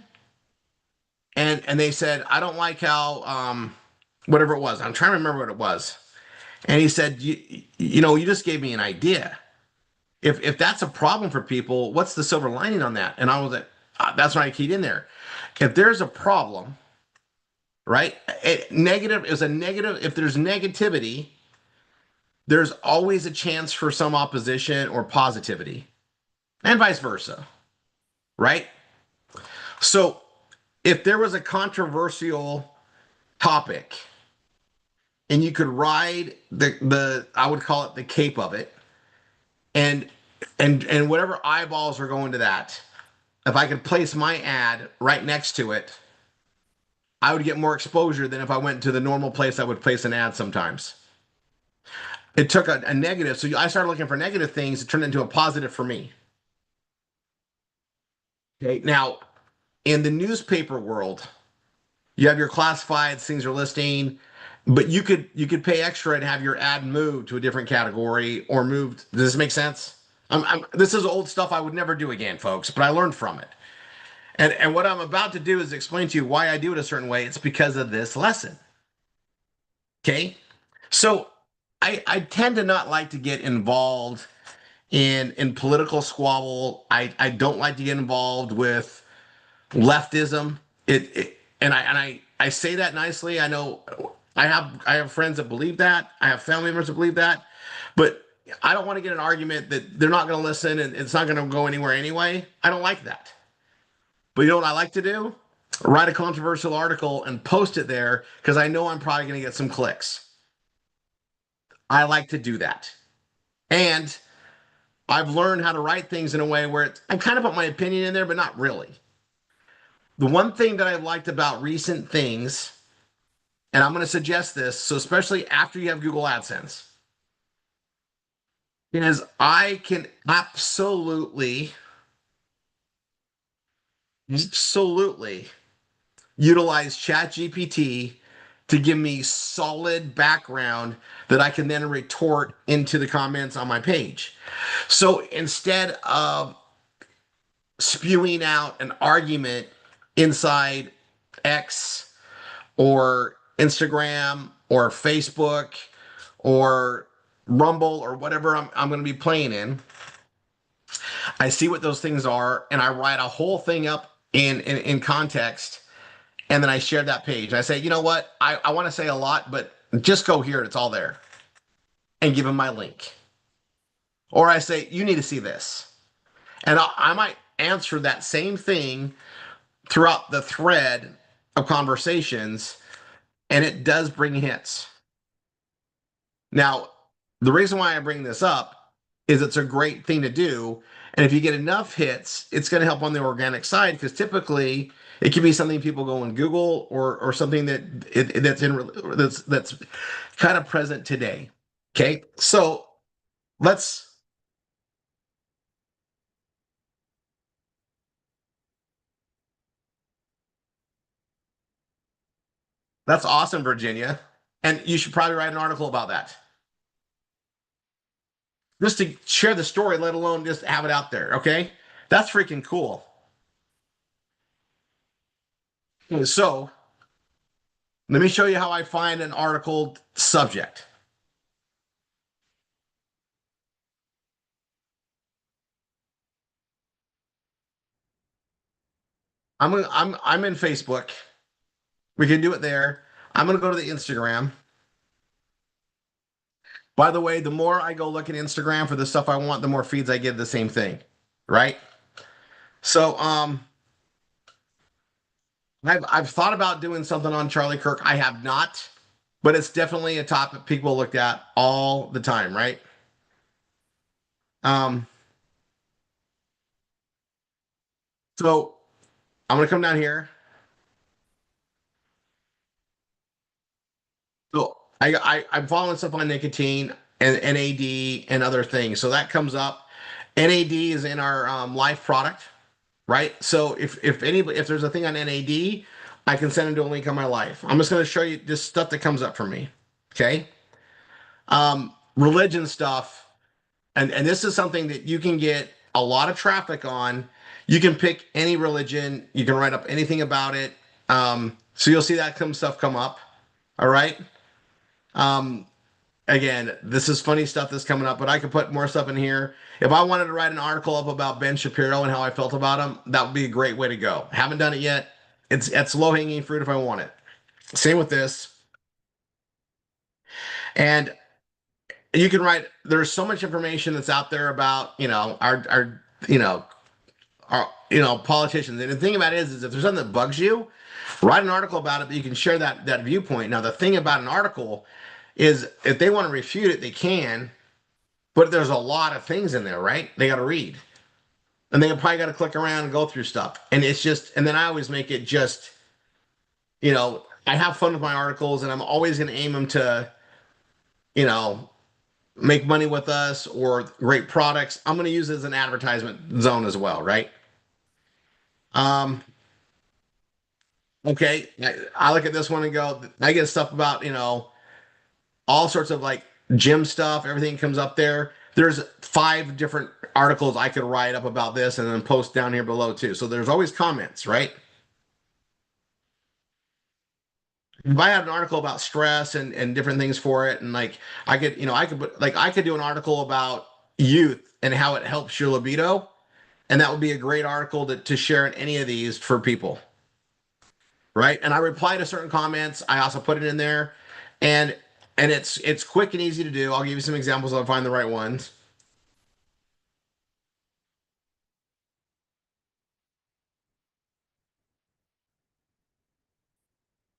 S4: And they said, "I don't like how whatever it was." I'm trying to remember what it was. And he said, you just gave me an idea. If that's a problem for people, what's the silver lining on that?" And I was like, that's when I keyed in there. If there's a problem, right? Negative is a negative. If there's negativity, there's always a chance for some opposition or positivity, and vice versa, right? So if there was a controversial topic and you could ride the I would call it the cape of it, and and whatever eyeballs are going to that, if I could place my ad right next to it, I would get more exposure than if I went to the normal place I would place an ad sometimes. It took a negative, so I started looking for negative things. It turned into a positive for me. Okay, now in the newspaper world, you have your classifieds, things are listing, but you could pay extra and have your ad moved to a different category or moved. Does this make sense? This is old stuff I would never do again, folks, but I learned from it. And what I'm about to do is explain to you why I do it a certain way. It's because of this lesson. Okay? So I tend to not like to get involved in political squabble. I don't like to get involved with leftism. I say that nicely. I know I have friends that believe that. I have family members that believe that, but I don't want to get an argument that they're not going to listen and it's not going to go anywhere anyway. I don't like that. But you know what I like to do? Write a controversial article and post it there because I know I'm probably going to get some clicks. I like to do that. And I've learned how to write things in a way where I kind of put my opinion in there, but not really. The one thing that I liked about recent things, and I'm going to suggest this, so especially after you have Google AdSense, is I can absolutely utilize ChatGPT to give me solid background that I can then retort into the comments on my page. So instead of spewing out an argument inside X or Instagram or Facebook or Rumble or whatever I'm going to be playing in, I see what those things are and I write a whole thing up in context, and then I share that page. I say, you know what? I want to say a lot, but just go here. It's all there. And give them my link. Or I say, you need to see this. And I might answer that same thing throughout the thread of conversations, and it does bring hits. Now, the reason why I bring this up is it's a great thing to do. And if you get enough hits, it's going to help on the organic side because typically it can be something people go and Google or something that's kind of present today. Okay, so let's. That's awesome, Virginia, and you should probably write an article about that. Just to share the story, let alone just have it out there. Okay, that's freaking cool. So let me show you how I find an article subject. I'm in Facebook. We can do it there. I'm gonna go to the Instagram. By the way, the more I go look at Instagram for the stuff I want, the more feeds I get the same thing, right? So I've thought about doing something on Charlie Kirk. I have not, but it's definitely a topic people look at all the time, right? Um, so I'm gonna come down here. So I'm following stuff on nicotine and NAD and other things. So that comes up. NAD is in our life product, right? So if there's a thing on NAD, I can send them to a link on my life. I'm just going to show you just stuff that comes up for me. Okay. Religion stuff, and this is something that you can get a lot of traffic on. You can pick any religion. You can write up anything about it. So you'll see that stuff come up. All right. Um, Again, this is funny stuff that's coming up, but I could put more stuff in here. If I wanted to write an article up about Ben Shapiro and how I felt about him, that would be a great way to go. Haven't done it yet. It's low hanging fruit if I want it. Same with this. And you can write. There's so much information that's out there about our politicians. And the thing about it is if there's something that bugs you, write an article about it. But you can share that viewpoint. Now the thing about an article is if they want to refute it, they can. But there's a lot of things in there, right? They got to read. And they probably got to click around and go through stuff. And it's just, and then I always make it just, I have fun with my articles and I'm always going to aim them to, you know, make money with us or great products. I'm going to use it as an advertisement zone as well, right? Um, okay. I look at this one and go, I get stuff about, all sorts of like gym stuff, everything comes up there. There's 5 different articles I could write up about this and then post down here below too. So there's always comments, right? If I had an article about stress and different things for it, and like I could do an article about youth and how it helps your libido, and that would be a great article to share in any of these for people, right? And I reply to certain comments. I also put it in there, and it's quick and easy to do. I'll give you some examples. I'll find the right ones.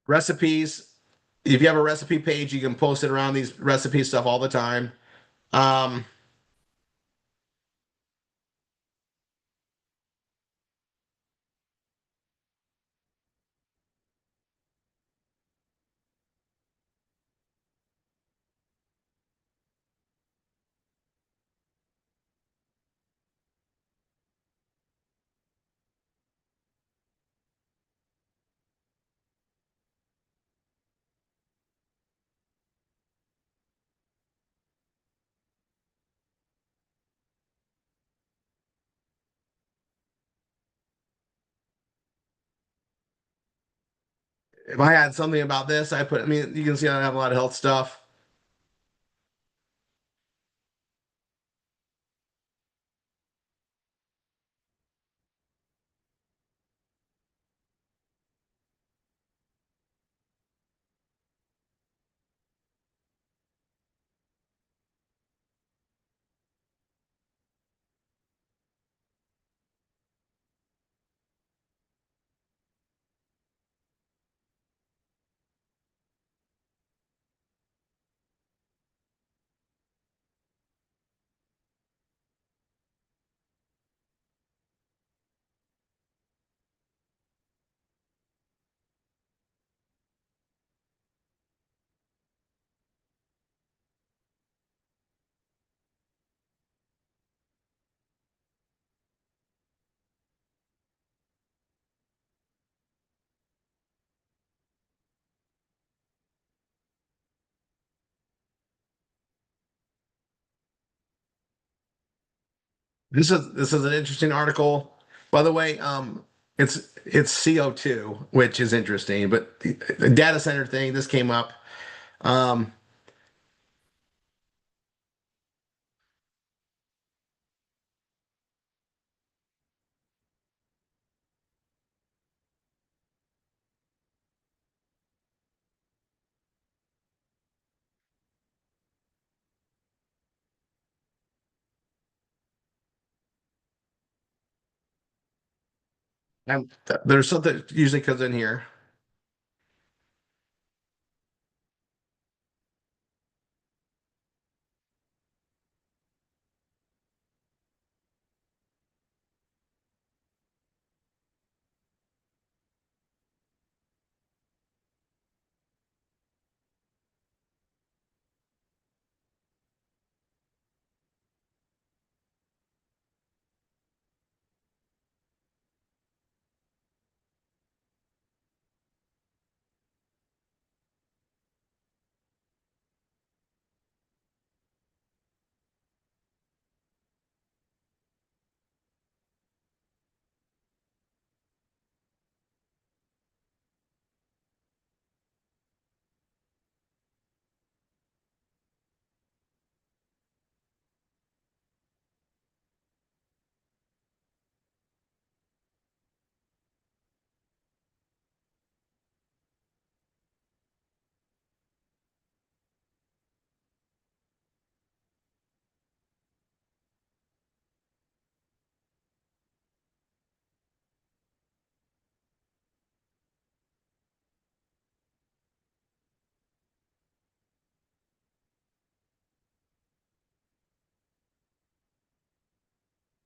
S4: Recipes. If you have a recipe page, you can post it around these recipe stuff all the time. Um, if I had something about this, I put. I mean, you can see I have a lot of health stuff. This is an interesting article. By the way, it's CO2, which is interesting, but the data center thing, this came up. Um, And there's something that usually comes in here.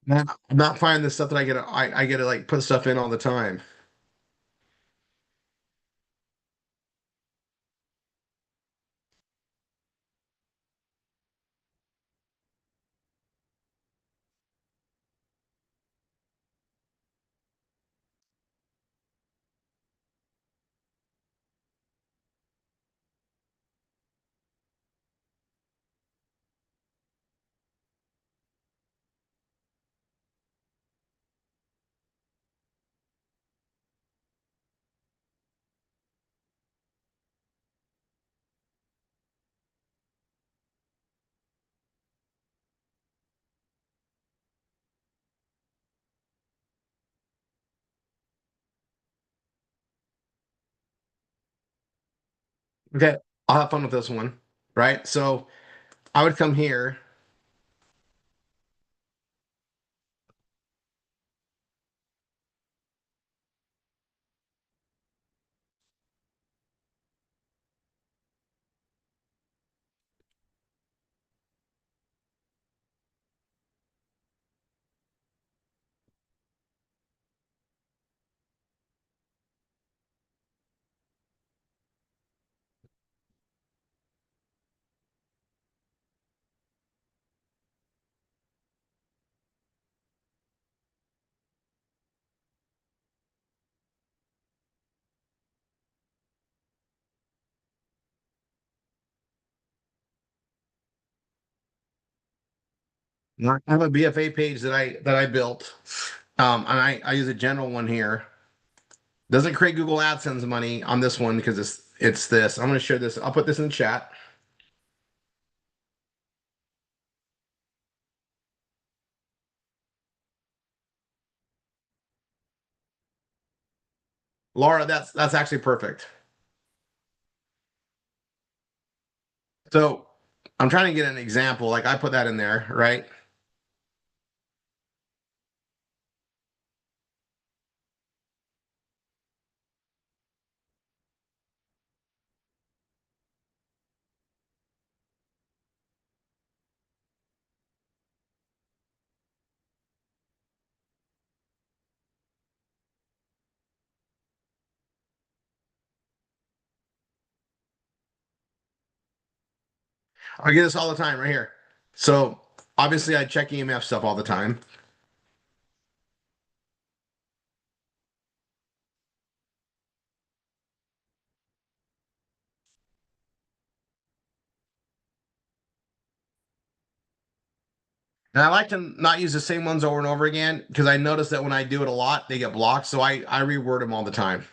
S4: Man, I'm not finding the stuff that I get to like put stuff in all the time. Okay, I'll have fun with this one, right? So I would come here. I have a BFA page that I built, and I use a general one here. Doesn't create Google AdSense money on this one because it's this. I'm going to share this. I'll put this in the chat. Laura, that's actually perfect. So I'm trying to get an example. Like I put that in there, right? I get this all the time right here. So obviously I check EMF stuff all the time. And I like to not use the same ones over and over again because I notice that when I do it a lot, they get blocked. So I reword them all the time.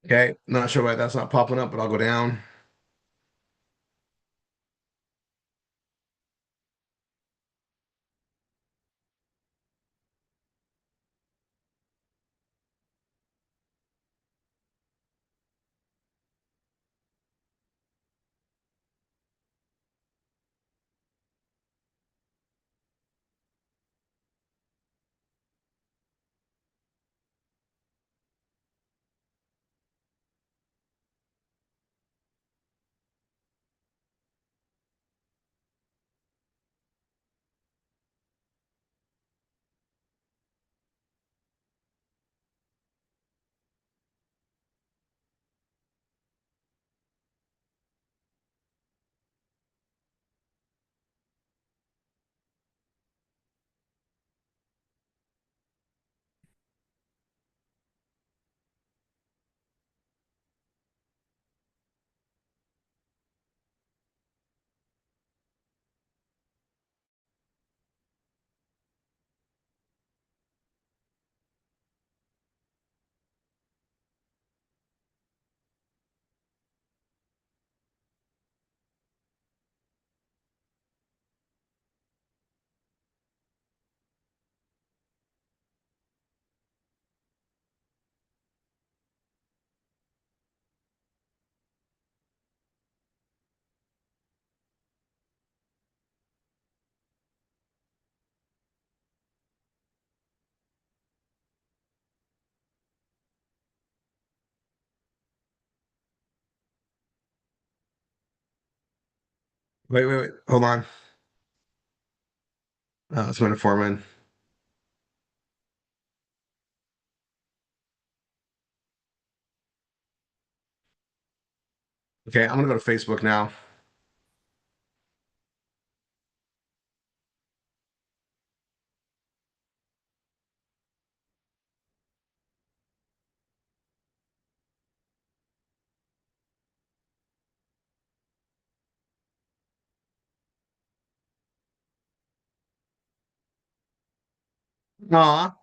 S4: Okay, not sure why that's not popping up, but I'll go down. Wait. Hold on. It's going to Foreman. Okay, I'm gonna go to Facebook now. Aw.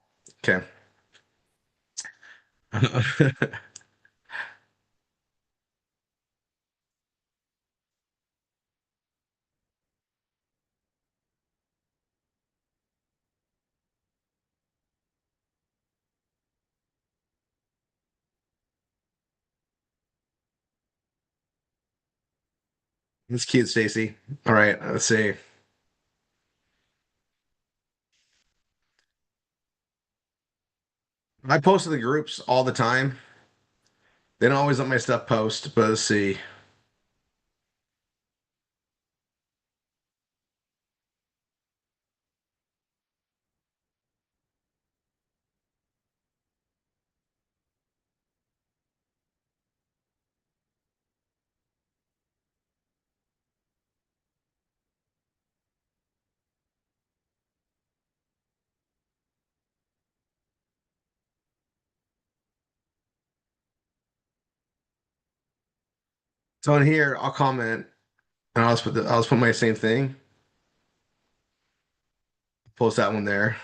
S4: Okay. It's cute, Stacy. All right, let's see. I post to the groups all the time. They don't always let my stuff post, but let's see. So in here, I'll comment and I'll just put my same thing. Post that one there.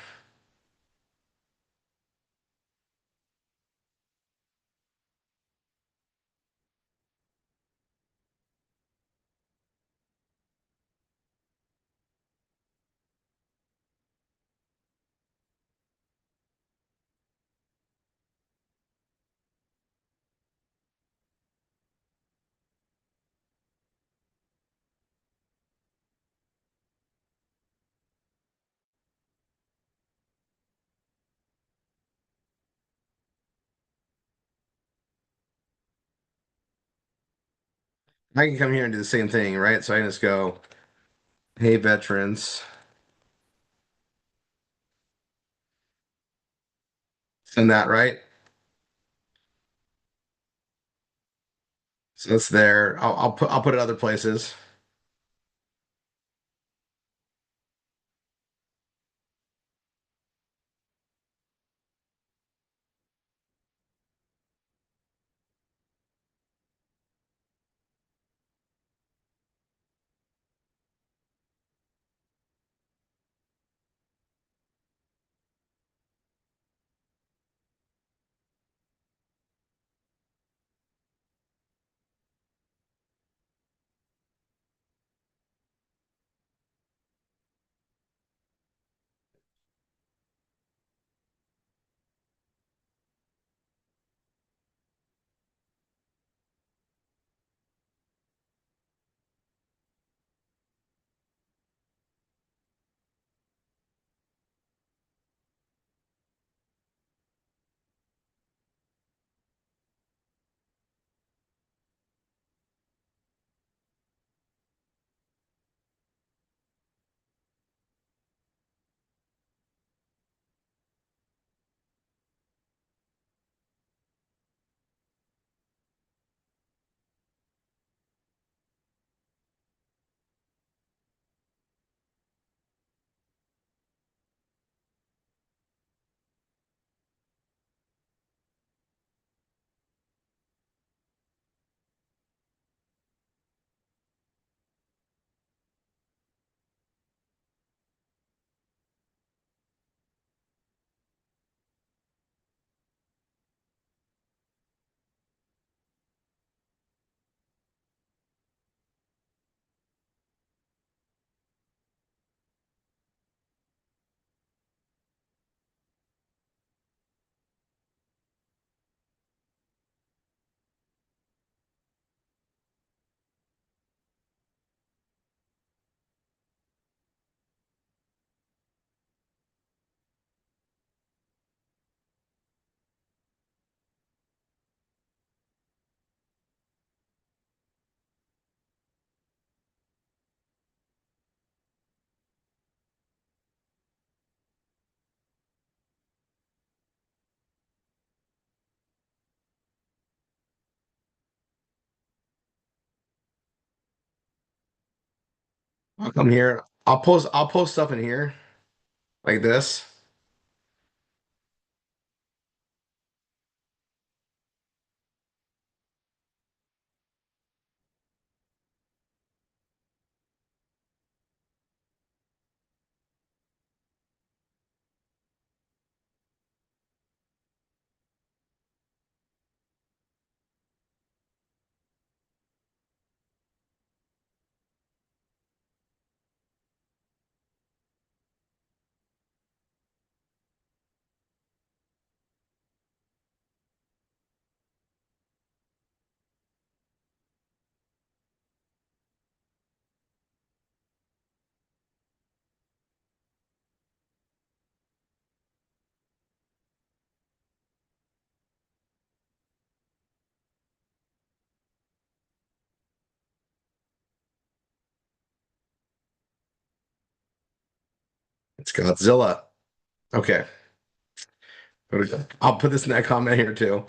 S4: I can come here and do the same thing, right? So I can just go, hey, veterans, send that, right? So it's there. I'll put it other places. I'll come here. I'll post stuff in here like this. It's Godzilla. Okay. I'll put this in that comment here too.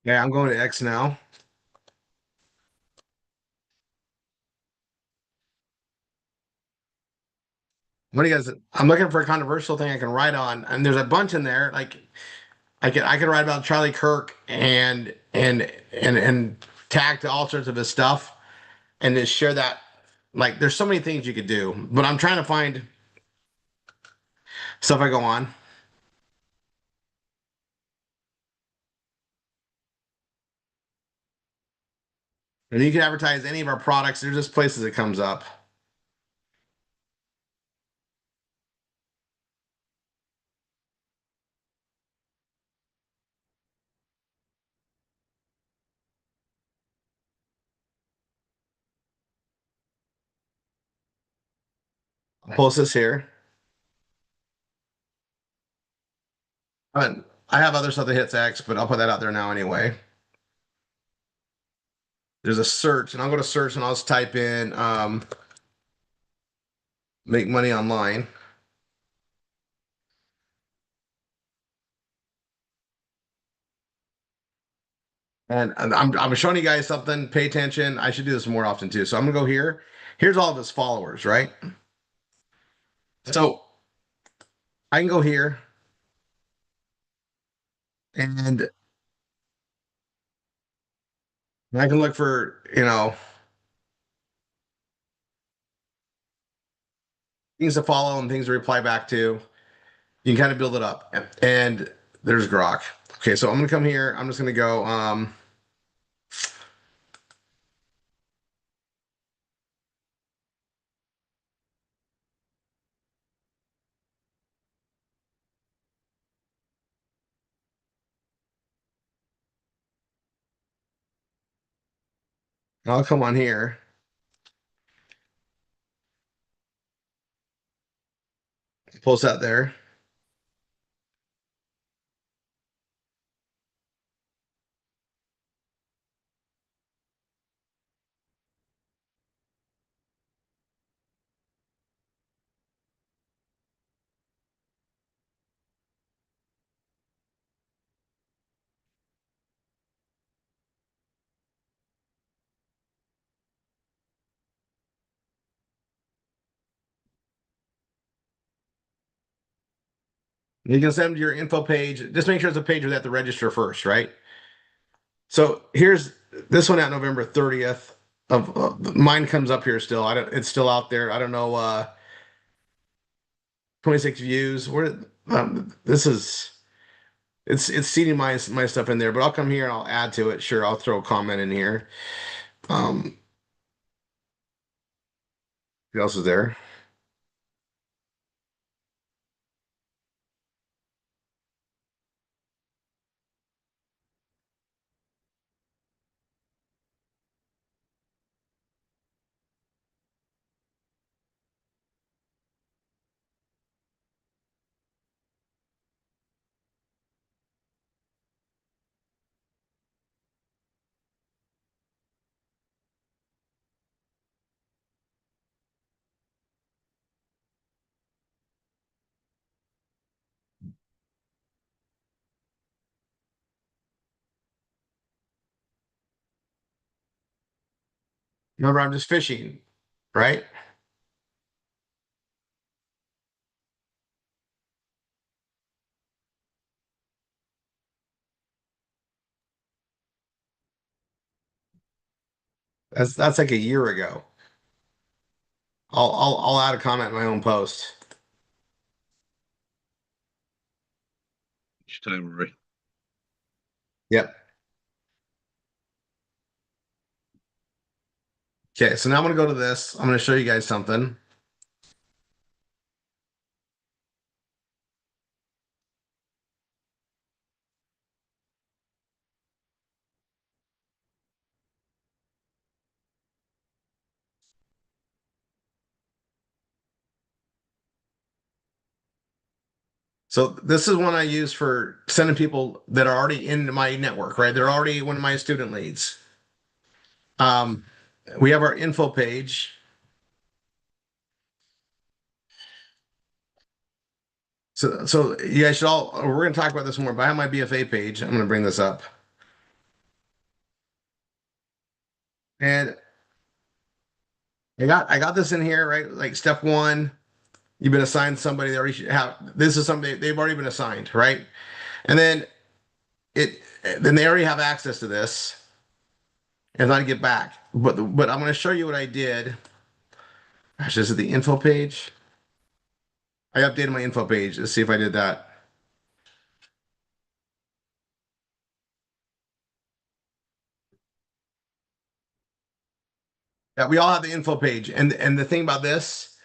S4: Yeah, I'm going to X now. What do you guys? I'm looking for a controversial thing I can write on, and there's a bunch in there. Like I could write about Charlie Kirk and tag to all sorts of his stuff and just share that. Like there's so many things you could do, but I'm trying to find stuff I go on. And you can advertise any of our products. There's just places it comes up. I'll post this here. I have other stuff that hits X, but I'll put that out there now anyway. There's a search, and I'll go to search and I'll just type in make money online. And I'm showing you guys something. Pay attention. I should do this more often too. So I'm gonna go here. Here's all of his followers, right? So I can go here and I can look for, things to follow and things to reply back to. You can kind of build it up. And there's Grok. Okay, so I'm gonna come here. I'm just gonna go. I'll come on here. Post that there. You can send them to your info page. Just make sure it's a page where they have to register first, right? So here's this one at November 30th. Mine comes up here still. I don't. It's still out there. I don't know. 26 views. Where this is. It's seeding my stuff in there, but I'll come here and I'll add to it. Sure, I'll throw a comment in here. Um, who else is there? Remember, I'm just fishing, right? That's like a year ago. I'll add a comment in my own post.
S1: Each time, right?
S4: Yep. Okay, so now I'm gonna go to this. I'm gonna show you guys something. So this is one I use for sending people that are already in my network, right? They're already one of my student leads. Um, we have our info page. So you guys should all. We're gonna talk about this more, but I have my BFA page. I'm gonna bring this up, and I got this in here, right? Like step one, you've been assigned somebody. They already should have. This is somebody they've already been assigned, right? And it then they already have access to this, and I get back. But I'm gonna show you what I did. Gosh, this is the info page. I updated my info page. Let's see if I did that. Yeah, we all have the info page, and the thing about this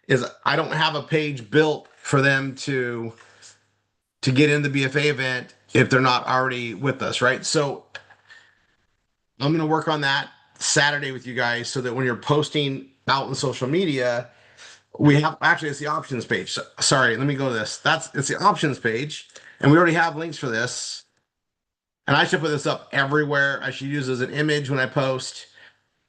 S4: is I don't have a page built for them to get in the BFA event if they're not already with us, right? So I'm going to work on that Saturday with you guys so that when you're posting out in social media, we have actually it's the options page. Sorry, let me go to this. It's the options page, and we already have links for this. And I should put this up everywhere. I should use it as an image when I post,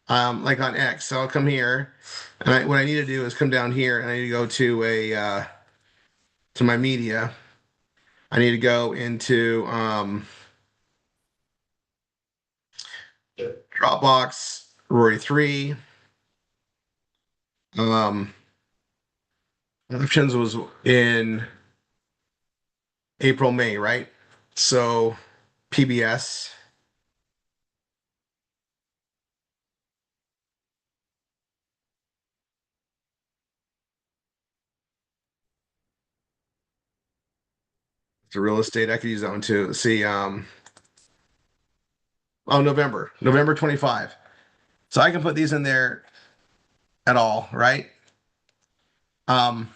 S4: like on X. So I'll come here, and what I need to do is come down here, and I need to go to my media. I need to go into Dropbox, Rory 3. Options was in April, May, right? So PBS. The real estate, I could use that one too. Let's see, November 25. So I can put these in there at all, right? Um,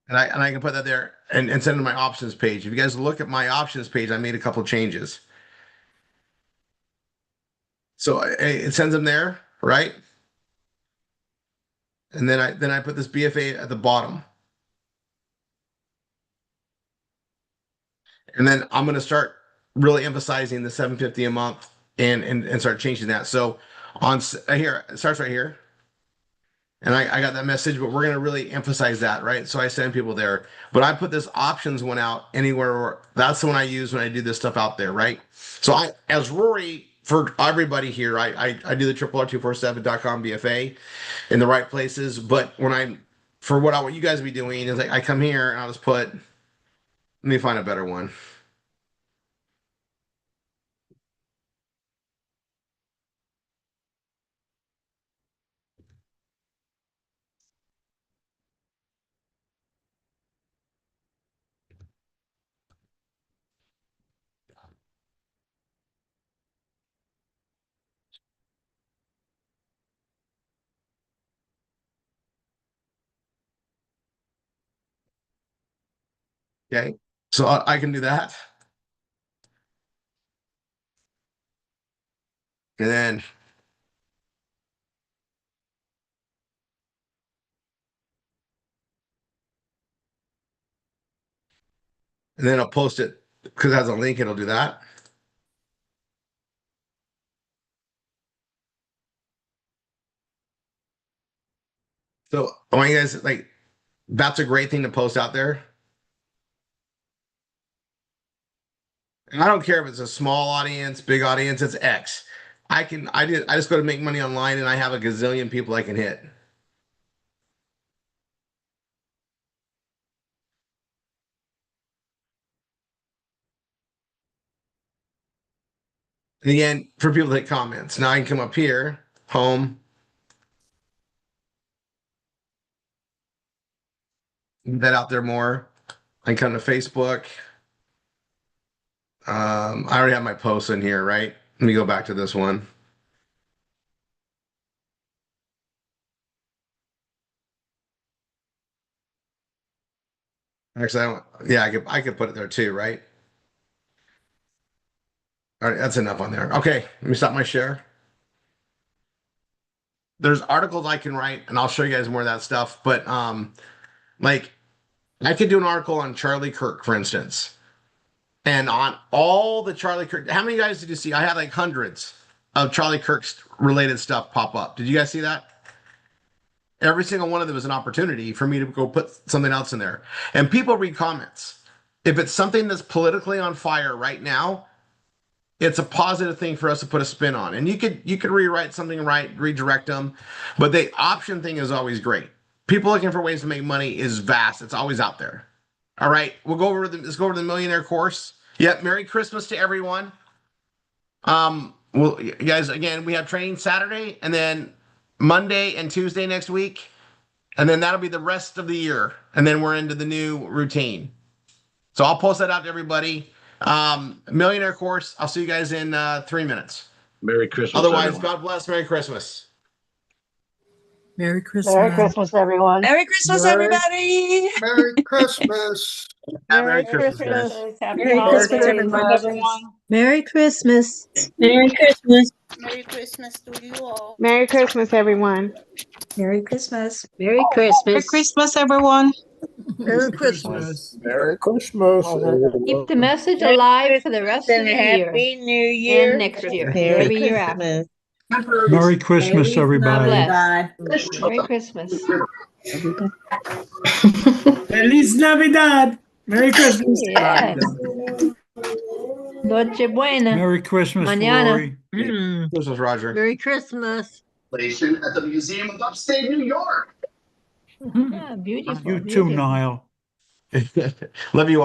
S4: and I can put that there and send it to my options page. If you guys look at my options page, I made a couple changes. So it sends them there, right? And then I put this BFA at the bottom. And then I'm gonna start really emphasizing the 750 a month and start changing that. So on here, it starts right here. And I got that message, but we're going to really emphasize that, right? So I send people there. But I put this options one out anywhere. That's the one I use when I do this stuff out there, right? So as Rory, for everybody here, I do the RRR247.com BFA in the right places. But for what I want you guys to be doing is I come here and I'll just let me find a better one. Okay. So I can do that. And then I'll post it because it has a link. It'll do that. So I want you guys that's a great thing to post out there. And I don't care if it's a small audience, big audience, it's X. I just go to make money online and I have a gazillion people I can hit. And again, for people that comments, now I can come up here, home, that out there more. I can come to Facebook. I already have my posts in here, right? Let me go back to this one. Actually, I could put it there too, right? All right, that's enough on there. Okay, let me stop my share. There's articles I can write, and I'll show you guys more of that stuff. But like I could do an article on Charlie Kirk, for instance, and on all the Charlie Kirk. How many guys did you see? I had like hundreds of Charlie Kirk's related stuff pop up. Did you guys see that? Every single one of them was an opportunity for me to go put something else in there. And people read comments. If it's something that's politically on fire right now, it's a positive thing for us to put a spin on. And you could rewrite something right, redirect them, but the option thing is always great. People looking for ways to make money is vast. It's always out there. All right, let's go over the millionaire course. Yep, Merry Christmas to everyone. Well, guys, again, we have training Saturday and then Monday and Tuesday next week, and then that'll be the rest of the year, and then we're into the new routine. So I'll post that out to everybody. Millionaire course. I'll see you guys in 3 minutes.
S1: Merry Christmas.
S4: Otherwise,
S1: everyone.
S4: God bless. Merry Christmas.
S5: Merry Christmas.
S6: Merry Christmas, everyone.
S7: Merry Christmas,
S2: Merry-
S7: everybody.
S2: Merry Christmas.
S4: Merry Christmas, guys.
S6: Happy
S7: Merry
S6: holidays,
S7: Christmas, everybody.
S5: Merry Christmas.
S7: Merry Christmas.
S8: Merry Christmas to you all.
S6: Merry Christmas, everyone.
S5: Merry Christmas.
S9: Merry
S7: Merry
S9: Christmas.
S7: Christmas, everyone.
S2: Merry Christmas.
S10: Merry Christmas.
S9: Keep the message alive for the rest of
S8: And
S9: the year
S8: Happy New Year.
S9: and next year,
S5: Merry
S9: every year after.
S5: Christmas.
S9: Merry Christmas, everybody.
S6: Merry Christmas.
S2: Feliz Navidad. Merry Christmas.
S6: Yes. Nochebuena.
S9: Merry Christmas,
S6: Mañana.
S9: Lori.
S4: This was Roger.
S7: Merry Christmas.
S10: At the Museum of Upstate New York.
S6: Ah, beautiful.
S9: You too,
S6: beautiful.
S9: Niall.
S4: Love you all.